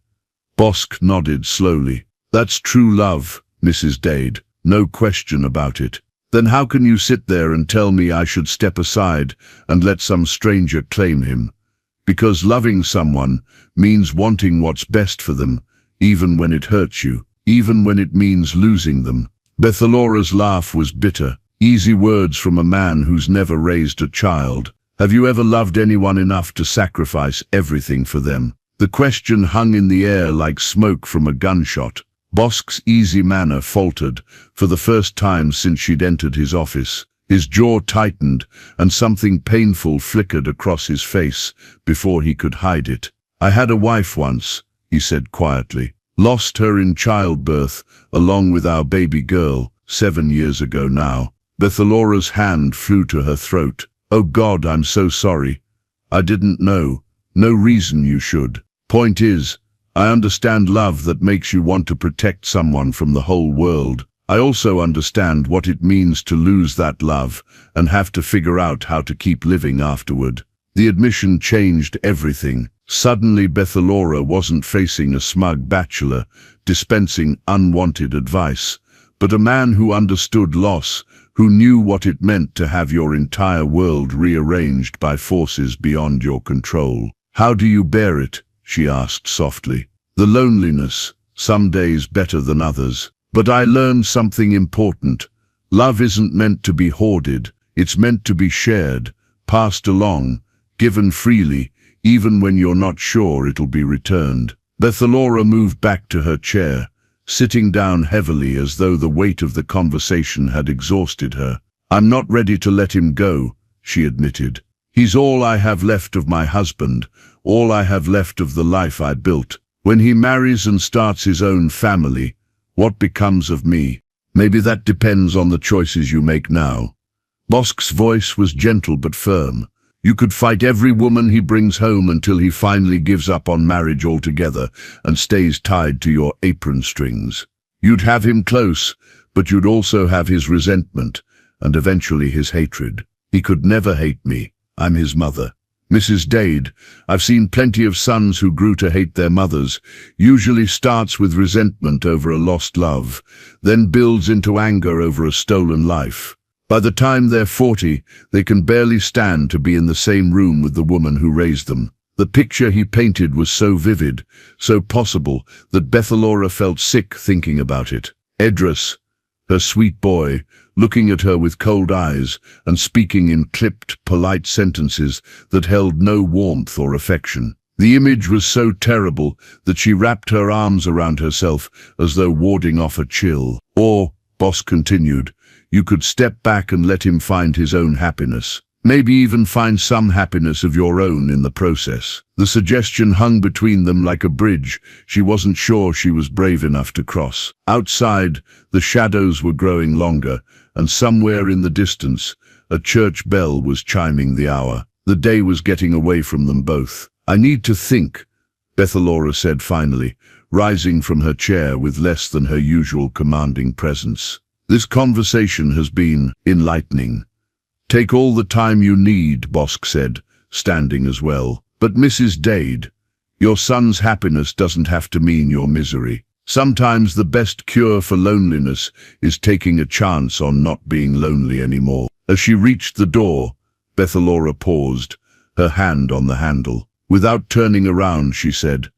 Speaker 1: Bosk nodded slowly. That's true love, Mrs. Dade, no question about it. Then how can you sit there and tell me I should step aside and let some stranger claim him? Because loving someone means wanting what's best for them, even when it hurts you, even when it means losing them. Bethalora's laugh was bitter, easy words from a man who's never raised a child. Have you ever loved anyone enough to sacrifice everything for them? The question hung in the air like smoke from a gunshot. Bosk's easy manner faltered for the first time since she'd entered his office. His jaw tightened, and something painful flickered across his face before he could hide it. I had a wife once, he said quietly. Lost her in childbirth, along with our baby girl, 7 years ago now. Bethalora's hand flew to her throat. Oh God, I'm so sorry. I didn't know. No reason you should. Point is, I understand love that makes you want to protect someone from the whole world. I also understand what it means to lose that love and have to figure out how to keep living afterward. The admission changed everything. Suddenly Bethalora wasn't facing a smug bachelor dispensing unwanted advice, but a man who understood loss, who knew what it meant to have your entire world rearranged by forces beyond your control. "How do you bear it?" she asked softly. "The loneliness, some days better than others. But I learned something important. Love isn't meant to be hoarded. It's meant to be shared, passed along, given freely, even when you're not sure it'll be returned." Bethalora moved back to her chair, sitting down heavily as though the weight of the conversation had exhausted her. "I'm not ready to let him go," she admitted. "He's all I have left of my husband, all I have left of the life I built. When he marries and starts his own family, what becomes of me? Maybe that depends on the choices you make now." Bosk's voice was gentle but firm. "You could fight every woman he brings home until he finally gives up on marriage altogether and stays tied to your apron strings. You'd have him close, but you'd also have his resentment and eventually his hatred. He could never hate me. I'm his mother. Mrs. Dade, I've seen plenty of sons who grew to hate their mothers. Usually starts with resentment over a lost love, then builds into anger over a stolen life. By the time they're 40, they can barely stand to be in the same room with the woman who raised them." The picture he painted was so vivid, so possible, that Bethalora felt sick thinking about it. Edris, her sweet boy, looking at her with cold eyes and speaking in clipped, polite sentences that held no warmth or affection. The image was so terrible that she wrapped her arms around herself as though warding off a chill. "Or," Bosk continued, "you could step back and let him find his own happiness. Maybe even find some happiness of your own in the process." The suggestion hung between them like a bridge she wasn't sure she was brave enough to cross. Outside, the shadows were growing longer, and somewhere in the distance, a church bell was chiming the hour. The day was getting away from them both. "I need to think," Bethalora said finally, rising from her chair with less than her usual commanding presence. "This conversation has been enlightening." "Take all the time you need," Bosk said, standing as well. "But Mrs. Dade, your son's happiness doesn't have to mean your misery. Sometimes the best cure for loneliness is taking a chance on not being lonely anymore." As she reached the door, Bethalora paused, her hand on the handle. Without turning around, she said,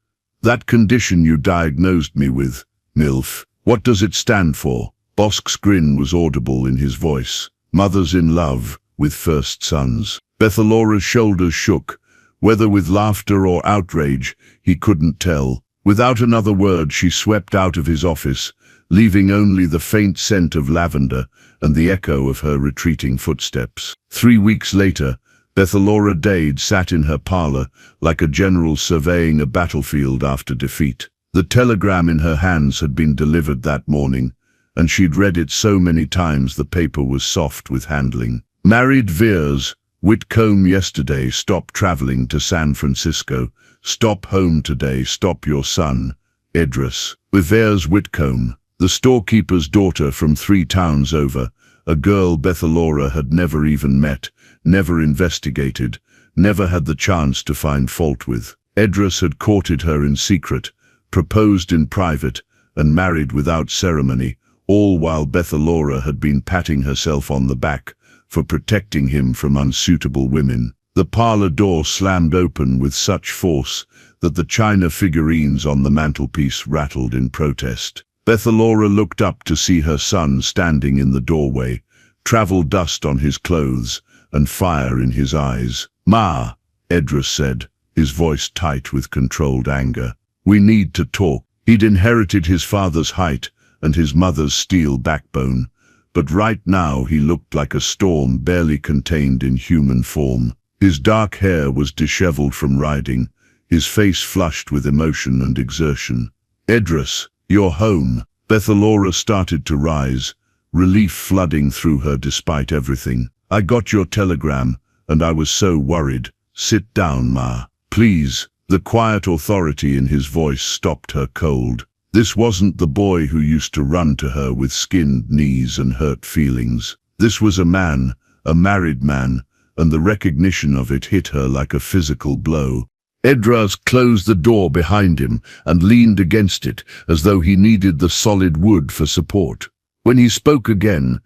Speaker 1: "That condition you diagnosed me with, MILF, what does it stand for?" Bosk's grin was audible in his voice. "Mothers in love with first sons." Bethalora's shoulders shook, whether with laughter or outrage, he couldn't tell. Without another word, she swept out of his office, leaving only the faint scent of lavender and the echo of her retreating footsteps. 3 weeks later, Bethalora Dade sat in her parlor like a general surveying a battlefield after defeat. The telegram in her hands had been delivered that morning, and she'd read it so many times the paper was soft with handling. "Married Veers, Whitcomb yesterday, stop traveling to San Francisco. Stop home today, stop your son, Edris." With Veers Whitcomb, the storekeeper's daughter from 3 towns over, a girl Bethalora had never even met, never investigated, never had the chance to find fault with. Edris had courted her in secret, proposed in private, and married without ceremony, all while Bethalora had been patting herself on the back for protecting him from unsuitable women. The parlor door slammed open with such force that the china figurines on the mantelpiece rattled in protest. Bethalora looked up to see her son standing in the doorway, travel dust on his clothes and fire in his eyes. "Ma," Edris said, his voice tight with controlled anger, "we need to talk." He'd inherited his father's height and his mother's steel backbone, but right now he looked like a storm barely contained in human form. His dark hair was disheveled from riding, his face flushed with emotion and exertion. "Edris, you're home." Bethalora started to rise, relief flooding through her despite everything. "I got your telegram, and I was so worried." "Sit down, Ma. Please." The quiet authority in his voice stopped her cold. This wasn't the boy who used to run to her with skinned knees and hurt feelings. This was a man, a married man, and the recognition of it hit her like a physical blow. Edras closed the door behind him and leaned against it as though he needed the solid wood for support. When he spoke again,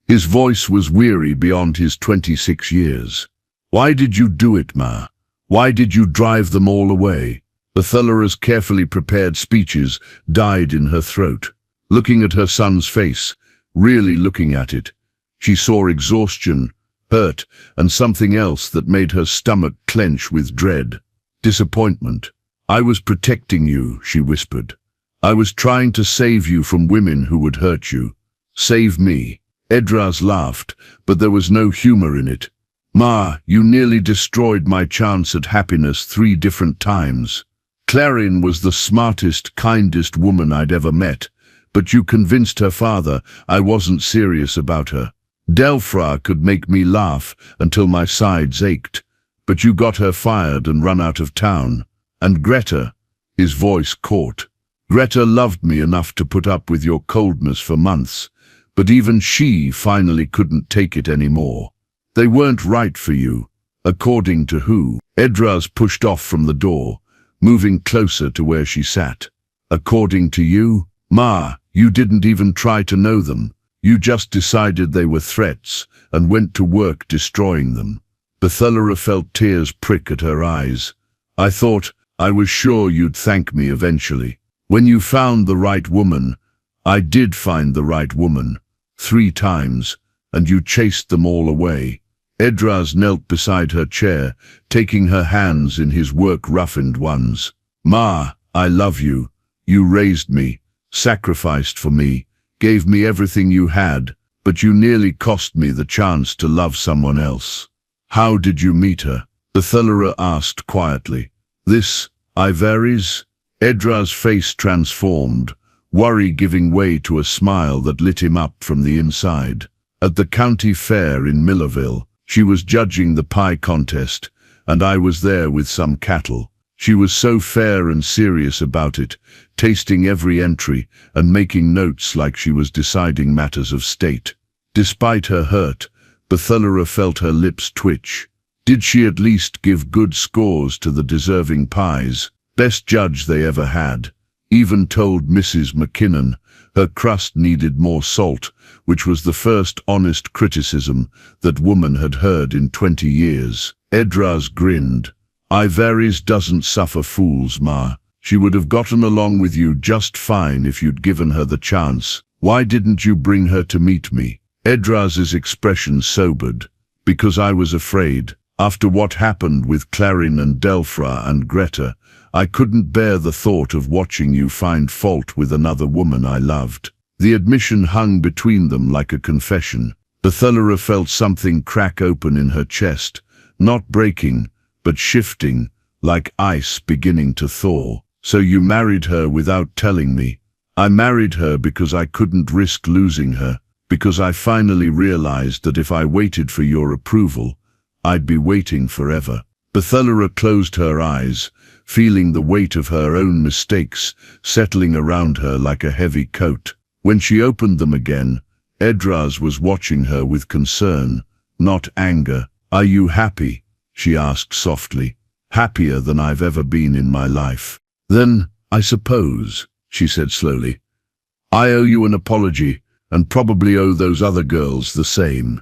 Speaker 1: his voice was weary beyond his 26 years. "Why did you do it, Ma? Why did you drive them all away?" Bethelara's carefully prepared speeches died in her throat. Looking at her son's face, really looking at it, she saw exhaustion, hurt, and something else that made her stomach clench with dread. Disappointment. "I was protecting you," she whispered. "I was trying to save you from women who would hurt you. Save me." Edras laughed, but there was no humor in it. "Ma, you nearly destroyed my chance at happiness 3 different times. Clarin was the smartest, kindest woman I'd ever met, but you convinced her father I wasn't serious about her. Delphra could make me laugh until my sides ached, but you got her fired and run out of town. And Greta," his voice caught. "Greta loved me enough to put up with your coldness for months, but even she finally couldn't take it anymore. They weren't right for you. According to who?" Edras pushed off from the door, moving closer to where she sat. "According to you? Ma, you didn't even try to know them. You just decided they were threats and went to work destroying them." Bethelara felt tears prick at her eyes. "I was sure you'd thank me eventually. When you found the right woman, I did find the right woman. 3 times, and you chased them all away." Edras knelt beside her chair, taking her hands in his work-roughened ones. "Ma, I love you. You raised me, sacrificed for me, gave me everything you had, but you nearly cost me the chance to love someone else." "How did you meet her?" Bethelara asked quietly. "This, Ivaris?" Edras' face transformed, worry giving way to a smile that lit him up from the inside. "At the county fair in Millerville, she was judging the pie contest, and I was there with some cattle. She was so fair and serious about it, tasting every entry and making notes like she was deciding matters of state." Despite her hurt, Bethelara felt her lips twitch. Did she at least give good scores to the deserving pies? Best judge they ever had. Even told Mrs. McKinnon her crust needed more salt, which was the first honest criticism that woman had heard in 20 years. Edras grinned. "Ivaris doesn't suffer fools, Ma. She would have gotten along with you just fine if you'd given her the chance. Why didn't you bring her to meet me?" Edras's expression sobered. "Because I was afraid. After what happened with Clarin and Delphra and Greta, I couldn't bear the thought of watching you find fault with another woman I loved." The admission hung between them like a confession. Bethelara felt something crack open in her chest, not breaking, but shifting, like ice beginning to thaw. "So you married her without telling me?" "I married her because I couldn't risk losing her, because I finally realized that if I waited for your approval, I'd be waiting forever." Bethelara closed her eyes, feeling the weight of her own mistakes settling around her like a heavy coat. When she opened them again, Edras was watching her with concern, not anger. "Are you happy?" she asked softly. "Happier than I've ever been in my life." "Then, I suppose," she said slowly, "I owe you an apology, and probably owe those other girls the same."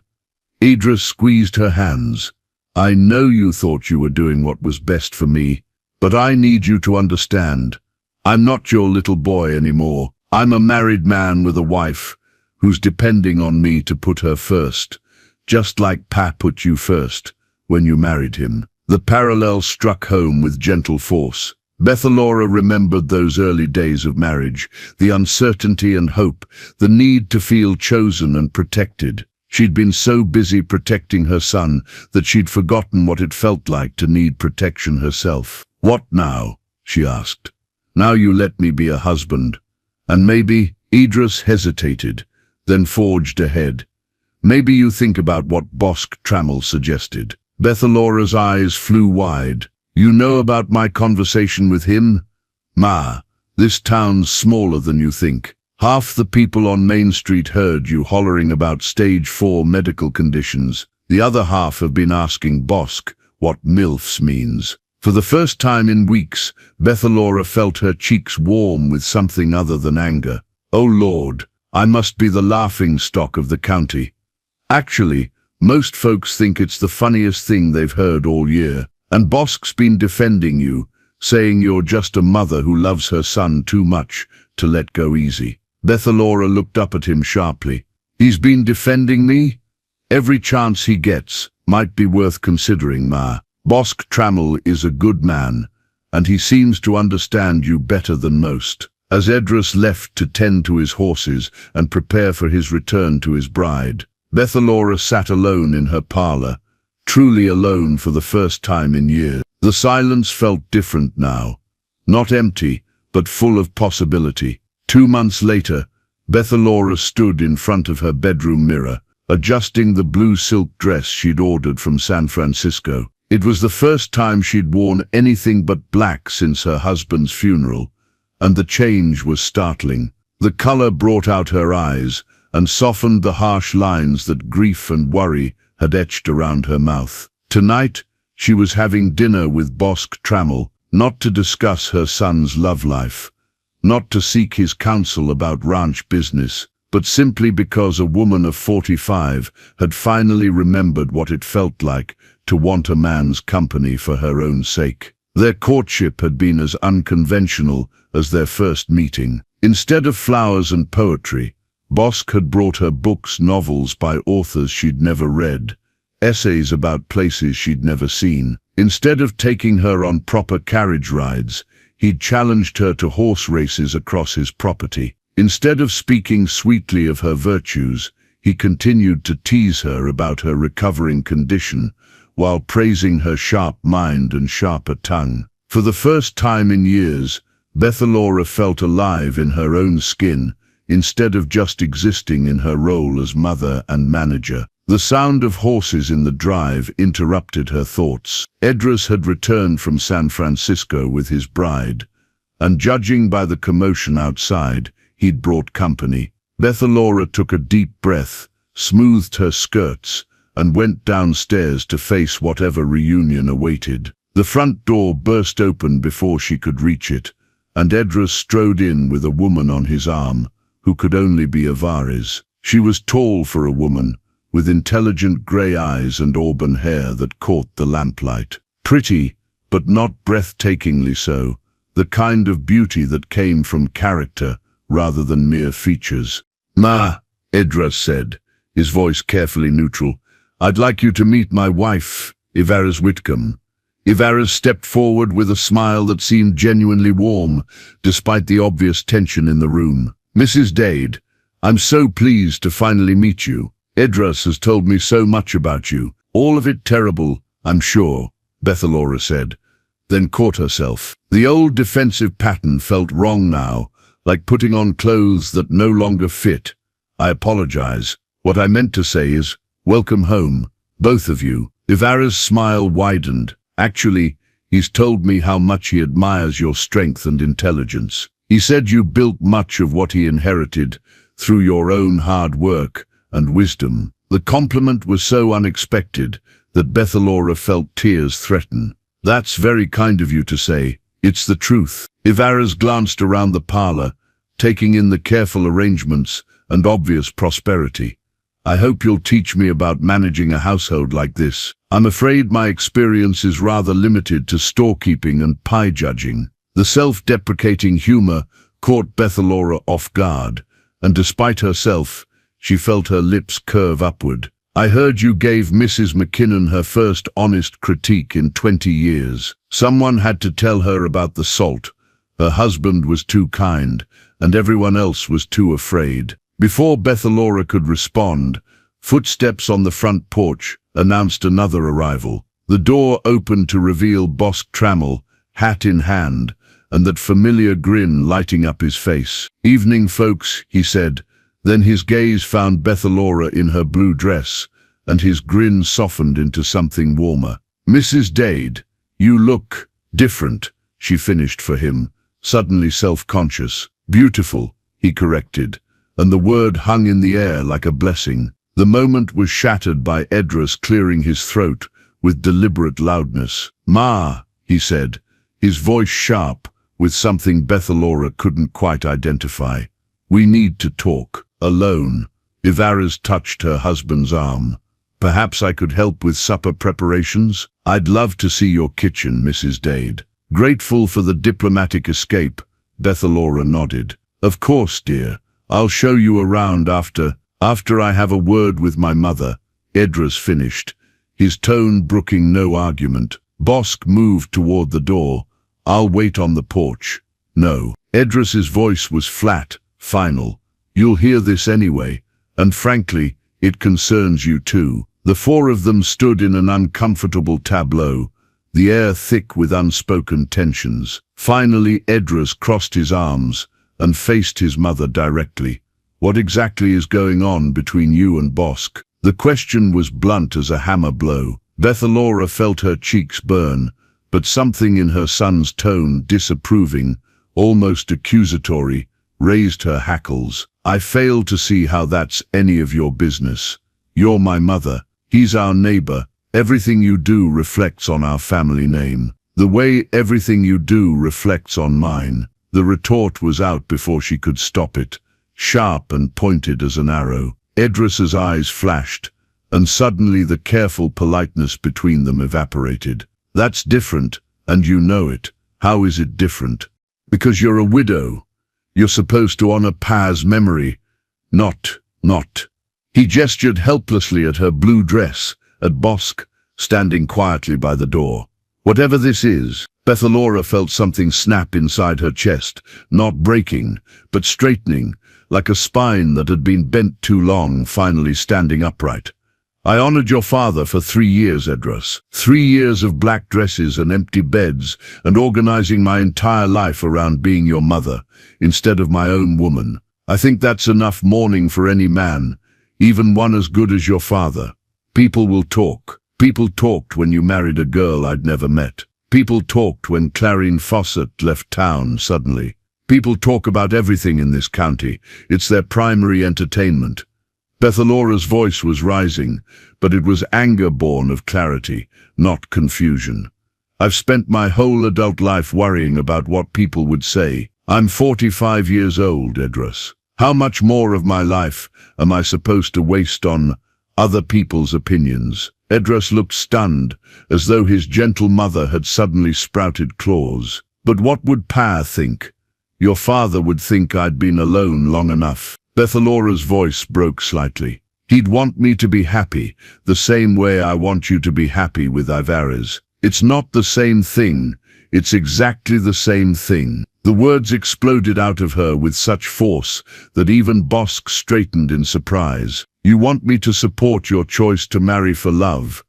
Speaker 1: Idris squeezed her hands. "I know you thought you were doing what was best for me, but I need you to understand. I'm not your little boy anymore. I'm a married man with a wife who's depending on me to put her first, just like Pa put you first when you married him." The parallel struck home with gentle force. Bethelara remembered those early days of marriage, the uncertainty and hope, the need to feel chosen and protected. She'd been so busy protecting her son that she'd forgotten what it felt like to need protection herself. "What now?" she asked. "Now you let me be a husband. And maybe," Idris hesitated, then forged ahead, "maybe you think about what Bosk Trammell suggested." Bethelara's eyes flew wide. You know about my conversation with him? Ma, this town's smaller than you think. Half the people on Main Street heard you hollering about stage 4 medical conditions. The other half have been asking Bosk what MILFs means. For the first time in weeks, Bethalora felt her cheeks warm with something other than anger. Oh Lord, I must be the laughing stock of the county. Actually, most folks think it's the funniest thing they've heard all year. And Bosk's been defending you, saying you're just a mother who loves her son too much to let go easy. Bethalora looked up at him sharply. He's been defending me? Every chance he gets might be worth considering, Ma. Bosk Trammell is a good man, and he seems to understand you better than most. As Edras left to tend to his horses and prepare for his return to his bride, Bethalora sat alone in her parlor, truly alone for the first time in years. The silence felt different now, not empty, but full of possibility. 2 months later, Bethalora stood in front of her bedroom mirror, adjusting the blue silk dress she'd ordered from San Francisco. It was the first time she'd worn anything but black since her husband's funeral, and the change was startling. The color brought out her eyes and softened the harsh lines that grief and worry had etched around her mouth. Tonight, she was having dinner with Bosk Trammell, not to discuss her son's love life, not to seek his counsel about ranch business, but simply because a woman of 45 had finally remembered what it felt like to want a man's company for her own sake. Their courtship had been as unconventional as their first meeting. Instead of flowers and poetry, Bosk had brought her books, novels by authors she'd never read, essays about places she'd never seen. Instead of taking her on proper carriage rides, he'd challenged her to horse races across his property. Instead of speaking sweetly of her virtues, he continued to tease her about her recovering condition, while praising her sharp mind and sharper tongue. For the first time in years, Bethalora felt alive in her own skin, instead of just existing in her role as mother and manager. The sound of horses in the drive interrupted her thoughts. Edras had returned from San Francisco with his bride, and judging by the commotion outside, he'd brought company. Bethalora took a deep breath, smoothed her skirts, and went downstairs to face whatever reunion awaited. The front door burst open before she could reach it, and Edras strode in with a woman on his arm, who could only be Avares. She was tall for a woman, with intelligent grey eyes and auburn hair that caught the lamplight. Pretty, but not breathtakingly so, the kind of beauty that came from character rather than mere features. "Ma," Edras said, his voice carefully neutral, "I'd like you to meet my wife, Avares Whitcomb." Avares stepped forward with a smile that seemed genuinely warm, despite the obvious tension in the room. "Mrs. Dade, I'm so pleased to finally meet you. Edras has told me so much about you. All of it terrible, I'm sure," Bethalora said, then caught herself. The old defensive pattern felt wrong now, like putting on clothes that no longer fit. "I apologize. What I meant to say is, welcome home, both of you." Avares' smile widened. "Actually, he's told me how much he admires your strength and intelligence. He said you built much of what he inherited through your own hard work and wisdom." The compliment was so unexpected that Bethalora felt tears threaten. "That's very kind of you to say. It's the truth." Avares glanced around the parlor, taking in the careful arrangements and obvious prosperity. "I hope you'll teach me about managing a household like this. I'm afraid my experience is rather limited to storekeeping and pie judging." The self-deprecating humor caught Bethalora off guard, and despite herself, she felt her lips curve upward. "I heard you gave Mrs. McKinnon her first honest critique in 20 years. Someone had to tell her about the salt. Her husband was too kind, and everyone else was too afraid." Before Bethalora could respond, footsteps on the front porch announced another arrival. The door opened to reveal Bosk Trammell, hat in hand, and that familiar grin lighting up his face. "Evening, folks," he said. Then his gaze found Bethalora in her blue dress, and his grin softened into something warmer. "Mrs. Dade, You look different, she finished for him, suddenly self-conscious. Beautiful, he corrected, and the word hung in the air like a blessing. The moment was shattered by Edras clearing his throat with deliberate loudness. Ma, he said, his voice sharp, with something Bethalora couldn't quite identify. We need to talk, alone. Ivaras touched her husband's arm. Perhaps I could help with supper preparations? I'd love to see your kitchen, Mrs. Dade. Grateful for the diplomatic escape, Bethalora nodded. Of course, dear. I'll show you around after I have a word with my mother. Edras finished, his tone brooking no argument. Bosk moved toward the door. I'll wait on the porch. No. Edras's voice was flat, final. You'll hear this anyway, and frankly, it concerns you too. The four of them stood in an uncomfortable tableau, the air thick with unspoken tensions. Finally, Edras crossed his arms and faced his mother directly. What exactly is going on between you and Bosk? The question was blunt as a hammer blow. Bethalora felt her cheeks burn, but something in her son's tone, disapproving, almost accusatory, raised her hackles. I fail to see how that's any of your business. You're my mother. He's our neighbor. Everything you do reflects on our family name. The way everything you do reflects on mine. The retort was out before she could stop it, sharp and pointed as an arrow. Edras's eyes flashed, and suddenly the careful politeness between them evaporated. That's different, and you know it. How is it different? Because you're a widow. You're supposed to honor Pa's memory. Not. He gestured helplessly at her blue dress, at Bosk, standing quietly by the door. Whatever this is, Bethalora felt something snap inside her chest, not breaking, but straightening, like a spine that had been bent too long, finally standing upright. I honored your father for 3 years, Edras. 3 years of black dresses and empty beds, and organizing my entire life around being your mother, instead of my own woman. I think that's enough mourning for any man, even one as good as your father. People will talk. People talked when you married a girl I'd never met. People talked when Clarine Fawcett left town suddenly. People talk about everything in this county. It's their primary entertainment. Bethalora's voice was rising, but it was anger born of clarity, not confusion. I've spent my whole adult life worrying about what people would say. I'm 45 years old, Edras. How much more of my life am I supposed to waste on other people's opinions? Edras looked stunned, as though his gentle mother had suddenly sprouted claws. But what would Pa think? Your father would think I'd been alone long enough. Bethalora's voice broke slightly. He'd want me to be happy, the same way I want you to be happy with Ivaras. It's not the same thing. It's exactly the same thing. The words exploded out of her with such force that even Bosk straightened in surprise. You want me to support your choice to marry for love,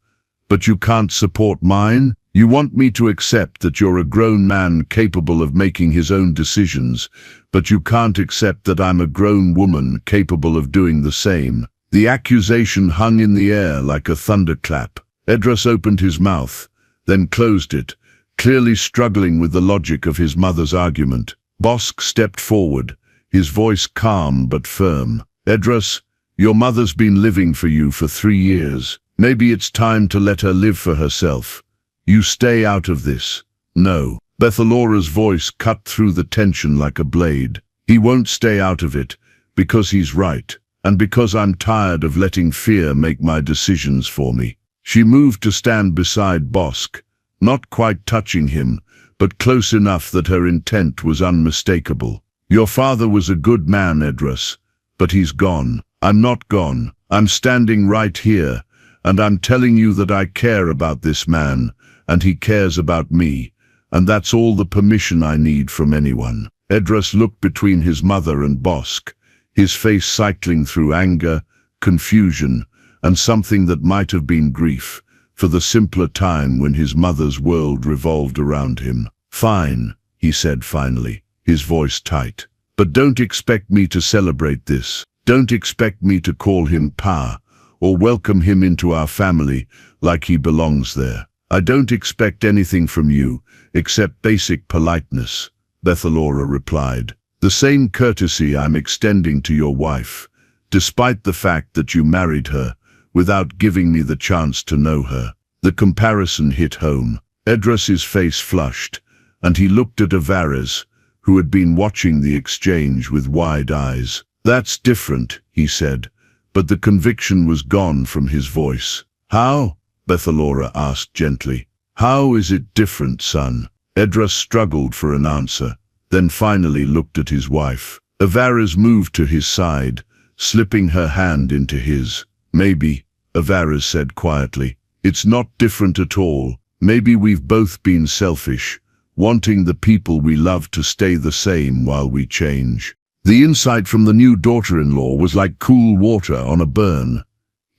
Speaker 1: but you can't support mine? You want me to accept that you're a grown man capable of making his own decisions, but you can't accept that I'm a grown woman capable of doing the same. The accusation hung in the air like a thunderclap. Edras opened his mouth, then closed it, clearly struggling with the logic of his mother's argument. Bosk stepped forward, his voice calm but firm. Edras, your mother's been living for you for 3 years. Maybe it's time to let her live for herself. You stay out of this. No. Bethalora's voice cut through the tension like a blade. He won't stay out of it, because he's right, and because I'm tired of letting fear make my decisions for me. She moved to stand beside Bosk, not quite touching him, but close enough that her intent was unmistakable. Your father was a good man, Edras, but he's gone. I'm not gone. I'm standing right here, and I'm telling you that I care about this man, and he cares about me, and that's all the permission I need from anyone. Edras looked between his mother and Bosk, his face cycling through anger, confusion, and something that might have been grief, for the simpler time when his mother's world revolved around him. Fine, he said finally, his voice tight. But don't expect me to celebrate this. Don't expect me to call him Pa, or welcome him into our family like he belongs there. I don't expect anything from you, except basic politeness, Bethalora replied. The same courtesy I'm extending to your wife, despite the fact that you married her, without giving me the chance to know her. The comparison hit home. Edras's face flushed, and he looked at Avares, who had been watching the exchange with wide eyes. That's different, he said, but the conviction was gone from his voice. How? Bethalora asked gently. How is it different, son? Edras struggled for an answer, then finally looked at his wife. Avares moved to his side, slipping her hand into his. Maybe, Avares said quietly, it's not different at all. Maybe we've both been selfish, wanting the people we love to stay the same while we change. The insight from the new daughter-in-law was like cool water on a burn.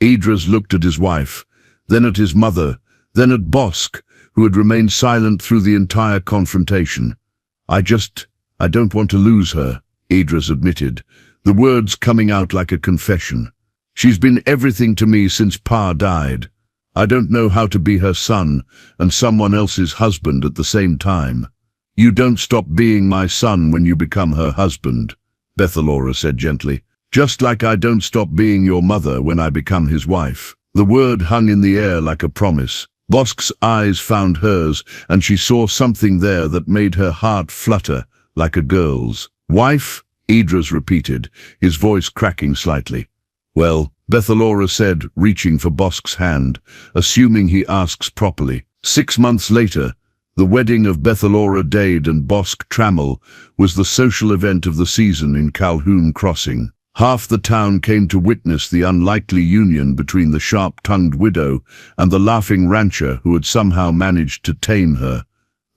Speaker 1: Idris looked at his wife, then at his mother, then at Bosk, who had remained silent through the entire confrontation. I don't want to lose her, Idris admitted, the words coming out like a confession. She's been everything to me since Pa died. I don't know how to be her son and someone else's husband at the same time. You don't stop being my son when you become her husband, Bethalora said gently. Just like I don't stop being your mother when I become his wife. The word hung in the air like a promise. Bosk's eyes found hers, and she saw something there that made her heart flutter like a girl's. Wife? Idris repeated, his voice cracking slightly. Well, Bethalora said, reaching for Bosk's hand, assuming he asks properly. 6 months later, the wedding of Bethalora Dade and Bosk Trammell was the social event of the season in Calhoun Crossing. Half the town came to witness the unlikely union between the sharp-tongued widow and the laughing rancher who had somehow managed to tame her,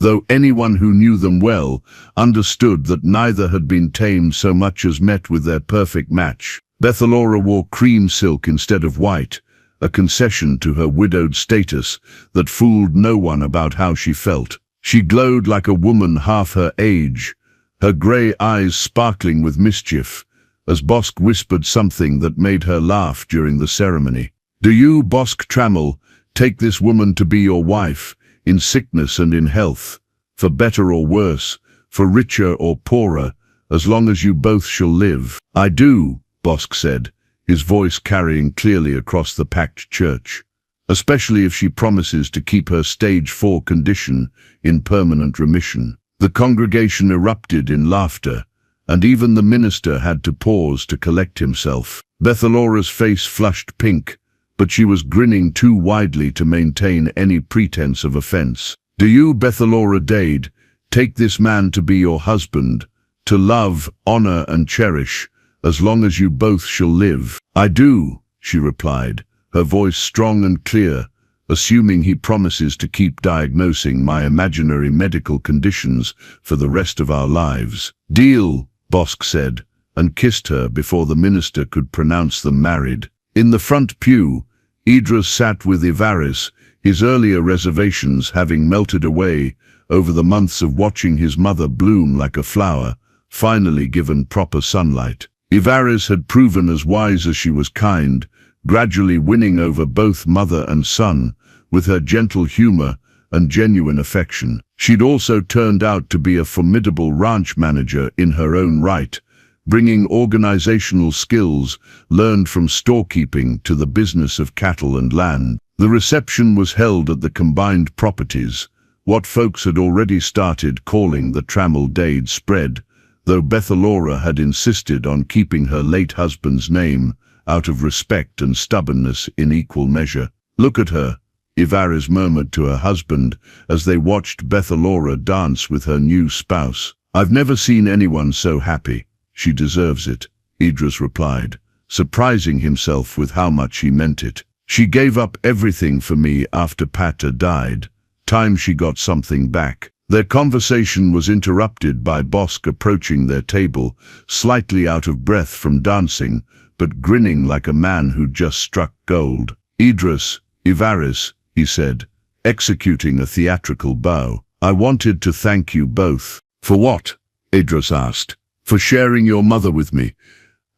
Speaker 1: though anyone who knew them well understood that neither had been tamed so much as met with their perfect match. Bethalora wore cream silk instead of white, a concession to her widowed status that fooled no one about how she felt. She glowed like a woman half her age, her grey eyes sparkling with mischief, as Bosk whispered something that made her laugh during the ceremony. Do you, Bosk Trammell, take this woman to be your wife, in sickness and in health, for better or worse, for richer or poorer, as long as you both shall live? I do, Bosk said, his voice carrying clearly across the packed church, especially if she promises to keep her stage 4 condition in permanent remission. The congregation erupted in laughter, and even the minister had to pause to collect himself. Bethalora's face flushed pink, but she was grinning too widely to maintain any pretense of offense. Do you, Bethalora Dade, take this man to be your husband, to love, honor, and cherish, as long as you both shall live? I do, she replied, her voice strong and clear, assuming he promises to keep diagnosing my imaginary medical conditions for the rest of our lives. Deal, Bosk said, and kissed her before the minister could pronounce them married. In the front pew, Idris sat with Avares, his earlier reservations having melted away over the months of watching his mother bloom like a flower, finally given proper sunlight. Avares had proven as wise as she was kind, gradually winning over both mother and son with her gentle humor and genuine affection. She'd also turned out to be a formidable ranch manager in her own right, bringing organizational skills learned from storekeeping to the business of cattle and land. The reception was held at the combined properties, what folks had already started calling the Trammell-Dade spread, though Bethalora had insisted on keeping her late husband's name out of respect and stubbornness in equal measure. Look at her, Avares murmured to her husband as they watched Bethalora dance with her new spouse. I've never seen anyone so happy. She deserves it, Idris replied, surprising himself with how much he meant it. She gave up everything for me after Pata died. Time she got something back. Their conversation was interrupted by Bosk approaching their table, slightly out of breath from dancing, but grinning like a man who'd just struck gold. Idris, Avares, he said, executing a theatrical bow. I wanted to thank you both. For what? Idris asked. For sharing your mother with me,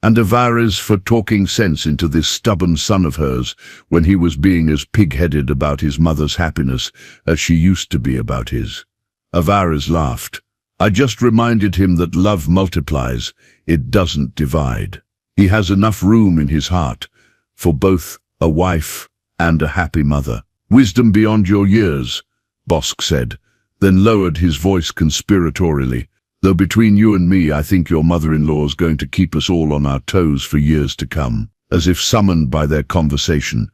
Speaker 1: And Avares for talking sense into this stubborn son of hers when he was being as pig-headed about his mother's happiness as she used to be about his. Avares laughed. I just reminded him that love multiplies, it doesn't divide. He has enough room in his heart for both a wife and a happy mother. Wisdom beyond your years, Bosk said, then lowered his voice conspiratorially. Though between you and me, I think your mother-in-law's going to keep us all on our toes for years to come. As if summoned by their conversation,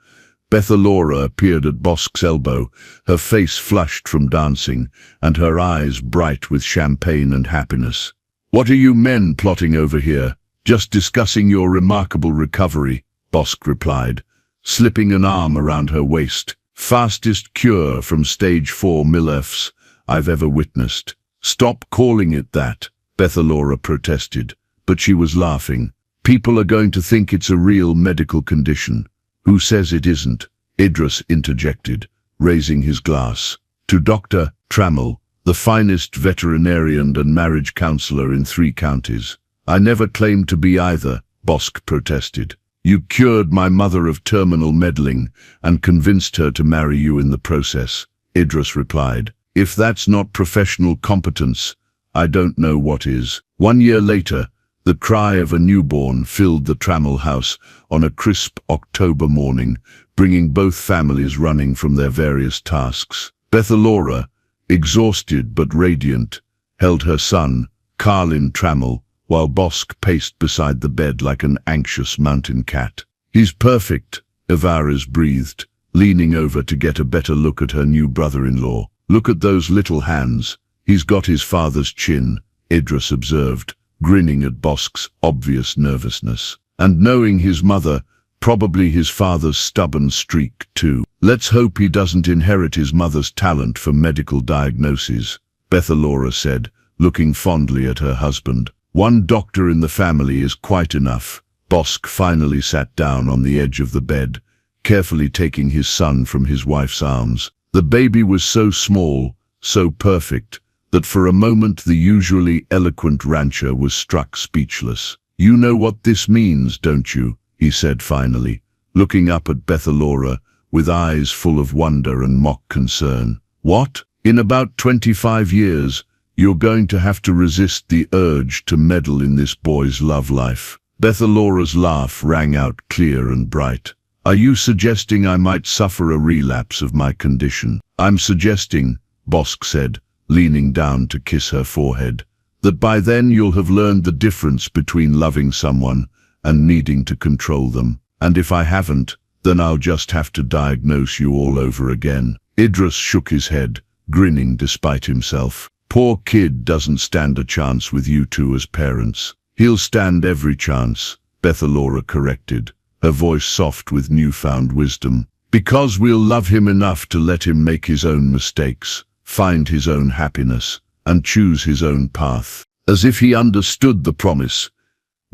Speaker 1: Bethalora appeared at Bosk's elbow, her face flushed from dancing, and her eyes bright with champagne and happiness. What are you men plotting over here? Just discussing your remarkable recovery, Bosk replied, slipping an arm around her waist. Fastest cure from stage 4 MILFs I've ever witnessed. Stop calling it that, Bethalora protested, but she was laughing. People are going to think it's a real medical condition. Who says it isn't? Idris interjected, raising his glass. To Dr. Trammell, the finest veterinarian and marriage counselor in 3 counties. I never claimed to be either, Bosk protested. You cured my mother of terminal meddling and convinced her to marry you in the process, Idris replied. If that's not professional competence, I don't know what is. 1 year later, the cry of a newborn filled the Trammell house on a crisp October morning, bringing both families running from their various tasks. Bethalora, exhausted but radiant, held her son, Carlin Trammell, while Bosk paced beside the bed like an anxious mountain cat. He's perfect, Avares breathed, leaning over to get a better look at her new brother-in-law. Look at those little hands. He's got his father's chin, Idris observed, grinning at Bosk's obvious nervousness. And knowing his mother, probably his father's stubborn streak too. Let's hope he doesn't inherit his mother's talent for medical diagnoses, Bethalora said, looking fondly at her husband. One doctor in the family is quite enough. Bosk finally sat down on the edge of the bed, carefully taking his son from his wife's arms. The baby was so small, so perfect, that for a moment the usually eloquent rancher was struck speechless. You know what this means, don't you? He said finally, looking up at Bethalora with eyes full of wonder and mock concern. What? In about 25 years, you're going to have to resist the urge to meddle in this boy's love life. Bethalora's laugh rang out clear and bright. Are you suggesting I might suffer a relapse of my condition? I'm suggesting, Bosk said, leaning down to kiss her forehead, that by then you'll have learned the difference between loving someone and needing to control them. And if I haven't, then I'll just have to diagnose you all over again. Idris shook his head, grinning despite himself. Poor kid doesn't stand a chance with you two as parents. He'll stand every chance, Bethalora corrected, her voice soft with newfound wisdom. Because we'll love him enough to let him make his own mistakes, find his own happiness, and choose his own path. As if he understood the promise,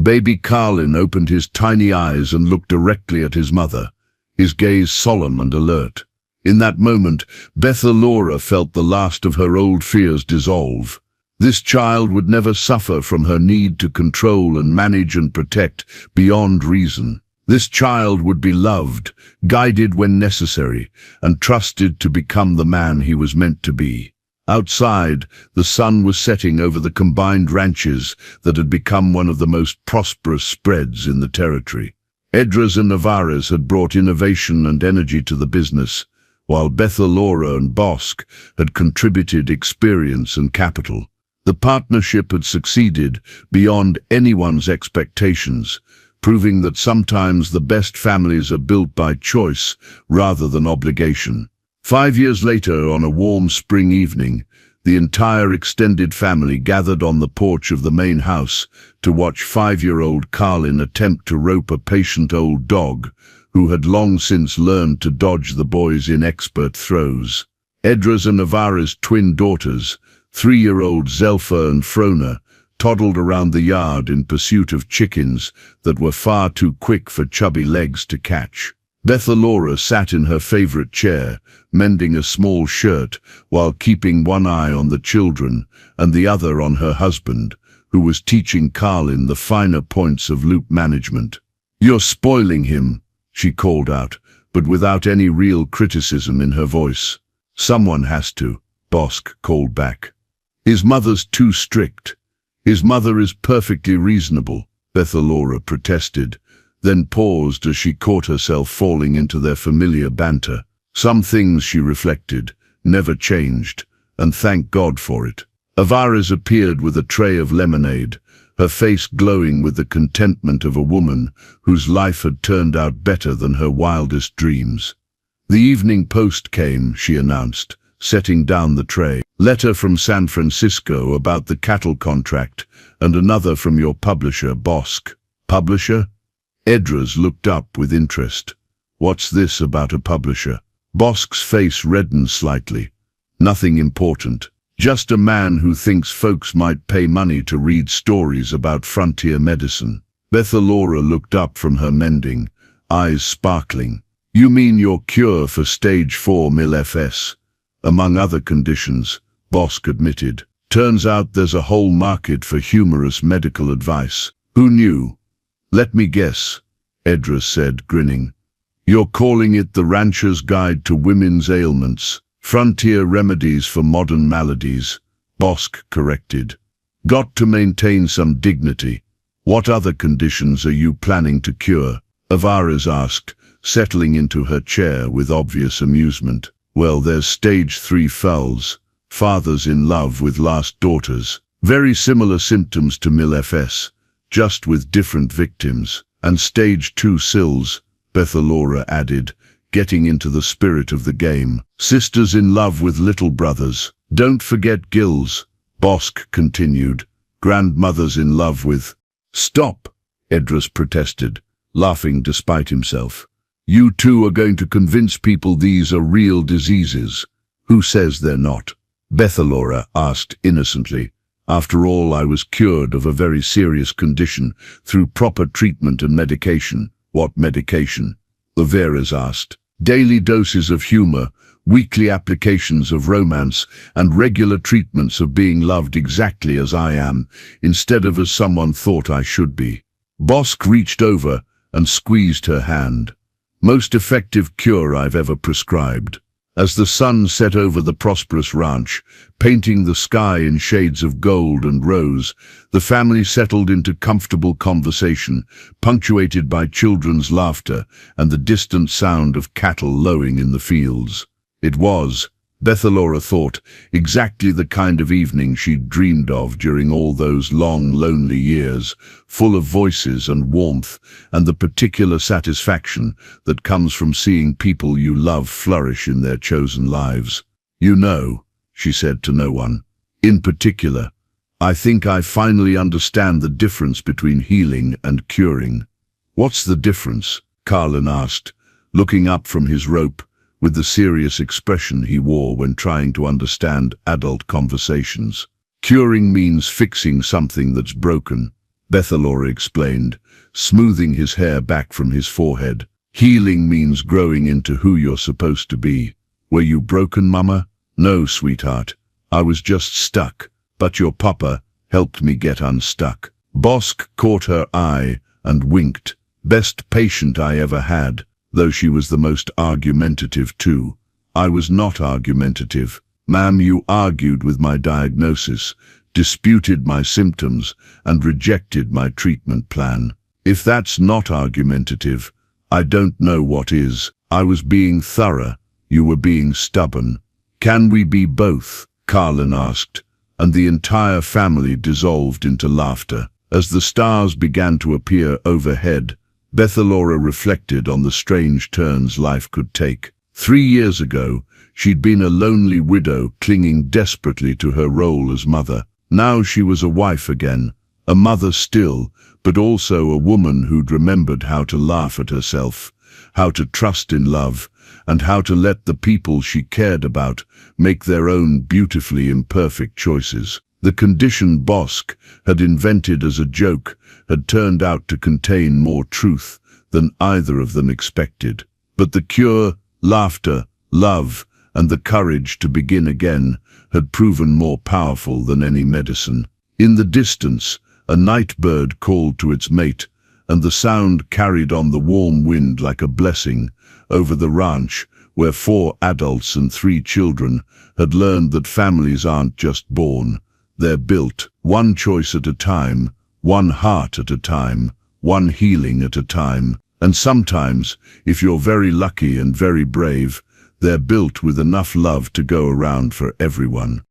Speaker 1: baby Carlin opened his tiny eyes and looked directly at his mother, his gaze solemn and alert. In that moment, Bethalora felt the last of her old fears dissolve. This child would never suffer from her need to control and manage and protect beyond reason. This child would be loved, guided when necessary, and trusted to become the man he was meant to be. Outside, the sun was setting over the combined ranches that had become one of the most prosperous spreads in the territory. Edras and Avares had brought innovation and energy to the business, while Bethalora and Bosk had contributed experience and capital. The partnership had succeeded beyond anyone's expectations, proving that sometimes the best families are built by choice rather than obligation. 5 years later, on a warm spring evening, the entire extended family gathered on the porch of the main house to watch 5-year-old Carlin attempt to rope a patient old dog who had long since learned to dodge the boy's inexpert throws. Edras and Avares' twin daughters, 3-year-old Zelfa and Frona, toddled around the yard in pursuit of chickens that were far too quick for chubby legs to catch. Bethalora sat in her favorite chair, mending a small shirt while keeping one eye on the children and the other on her husband, who was teaching Carlin the finer points of loop management. "You're spoiling him," she called out, but without any real criticism in her voice. "Someone has to," Bosk called back. "His mother's too strict." "His mother is perfectly reasonable," Bethalora protested, then paused as she caught herself falling into their familiar banter. Some things, she reflected, never changed, and thank God for it. Avares appeared with a tray of lemonade, her face glowing with the contentment of a woman whose life had turned out better than her wildest dreams. "The Evening Post came," she announced, setting down the tray. "Letter from San Francisco about the cattle contract, and another from your publisher, Bosk." "Publisher?" Edras looked up with interest. "What's this about a publisher?" Bosk's face reddened slightly. "Nothing important. Just a man who thinks folks might pay money to read stories about frontier medicine." Bethalora looked up from her mending, eyes sparkling. "You mean your cure for stage 4 MILFS?" "Among other conditions," Bosk admitted. "Turns out there's a whole market for humorous medical advice." "Who knew?" "Let me guess," Edras said, grinning. "You're calling it the Rancher's Guide to Women's Ailments. Frontier Remedies for Modern Maladies," Bosk corrected. "Got to maintain some dignity. What other conditions are you planning to cure?" Avares asked, settling into her chair with obvious amusement. "Well, there's stage 3 FULs, fathers in love with last daughters. Very similar symptoms to MILFS, just with different victims. And stage 2 SILs," Bethalora added, getting into the spirit of the game. "Sisters in love with little brothers. Don't forget gills," Bosk continued. "Grandmothers in love with—" "Stop," Edras protested, laughing despite himself. "You two are going to convince people these are real diseases." "Who says they're not?" Bethalora asked innocently. "After all, I was cured of a very serious condition through proper treatment and medication." "What medication?" Avares asked. "Daily doses of humor, weekly applications of romance, and regular treatments of being loved exactly as I am, instead of as someone thought I should be." Bosk reached over and squeezed her hand. "Most effective cure I've ever prescribed." As the sun set over the prosperous ranch, painting the sky in shades of gold and rose, the family settled into comfortable conversation, punctuated by children's laughter and the distant sound of cattle lowing in the fields. It was, Bethalora thought, exactly the kind of evening she'd dreamed of during all those long, lonely years, full of voices and warmth, and the particular satisfaction that comes from seeing people you love flourish in their chosen lives. "You know," she said to no one, "in particular, I think I finally understand the difference between healing and curing." "What's the difference?" Carlin asked, looking up from his rope, with the serious expression he wore when trying to understand adult conversations. "Curing means fixing something that's broken," Bethalora explained, smoothing his hair back from his forehead. "Healing means growing into who you're supposed to be." "Were you broken, Mama?" "No, sweetheart. I was just stuck, but your papa helped me get unstuck." Bosk caught her eye and winked. "Best patient I ever had, though she was the most argumentative too." "I was not argumentative. Ma'am, you argued with my diagnosis, disputed my symptoms, and rejected my treatment plan. If that's not argumentative, I don't know what is. I was being thorough, you were being stubborn." "Can we be both?" Carlin asked, and the entire family dissolved into laughter. As the stars began to appear overhead, Bethalora reflected on the strange turns life could take. 3 years ago, she'd been a lonely widow clinging desperately to her role as mother. Now she was a wife again, a mother still, but also a woman who'd remembered how to laugh at herself, how to trust in love, and how to let the people she cared about make their own beautifully imperfect choices. The condition Bosk had invented as a joke had turned out to contain more truth than either of them expected. But the cure, laughter, love, and the courage to begin again had proven more powerful than any medicine. In the distance, a night bird called to its mate, and the sound carried on the warm wind like a blessing over the ranch where 4 adults and 3 children had learned that families aren't just born, they're built, one choice at a time, one heart at a time, one healing at a time, and sometimes, if you're very lucky and very brave, they're built with enough love to go around for everyone.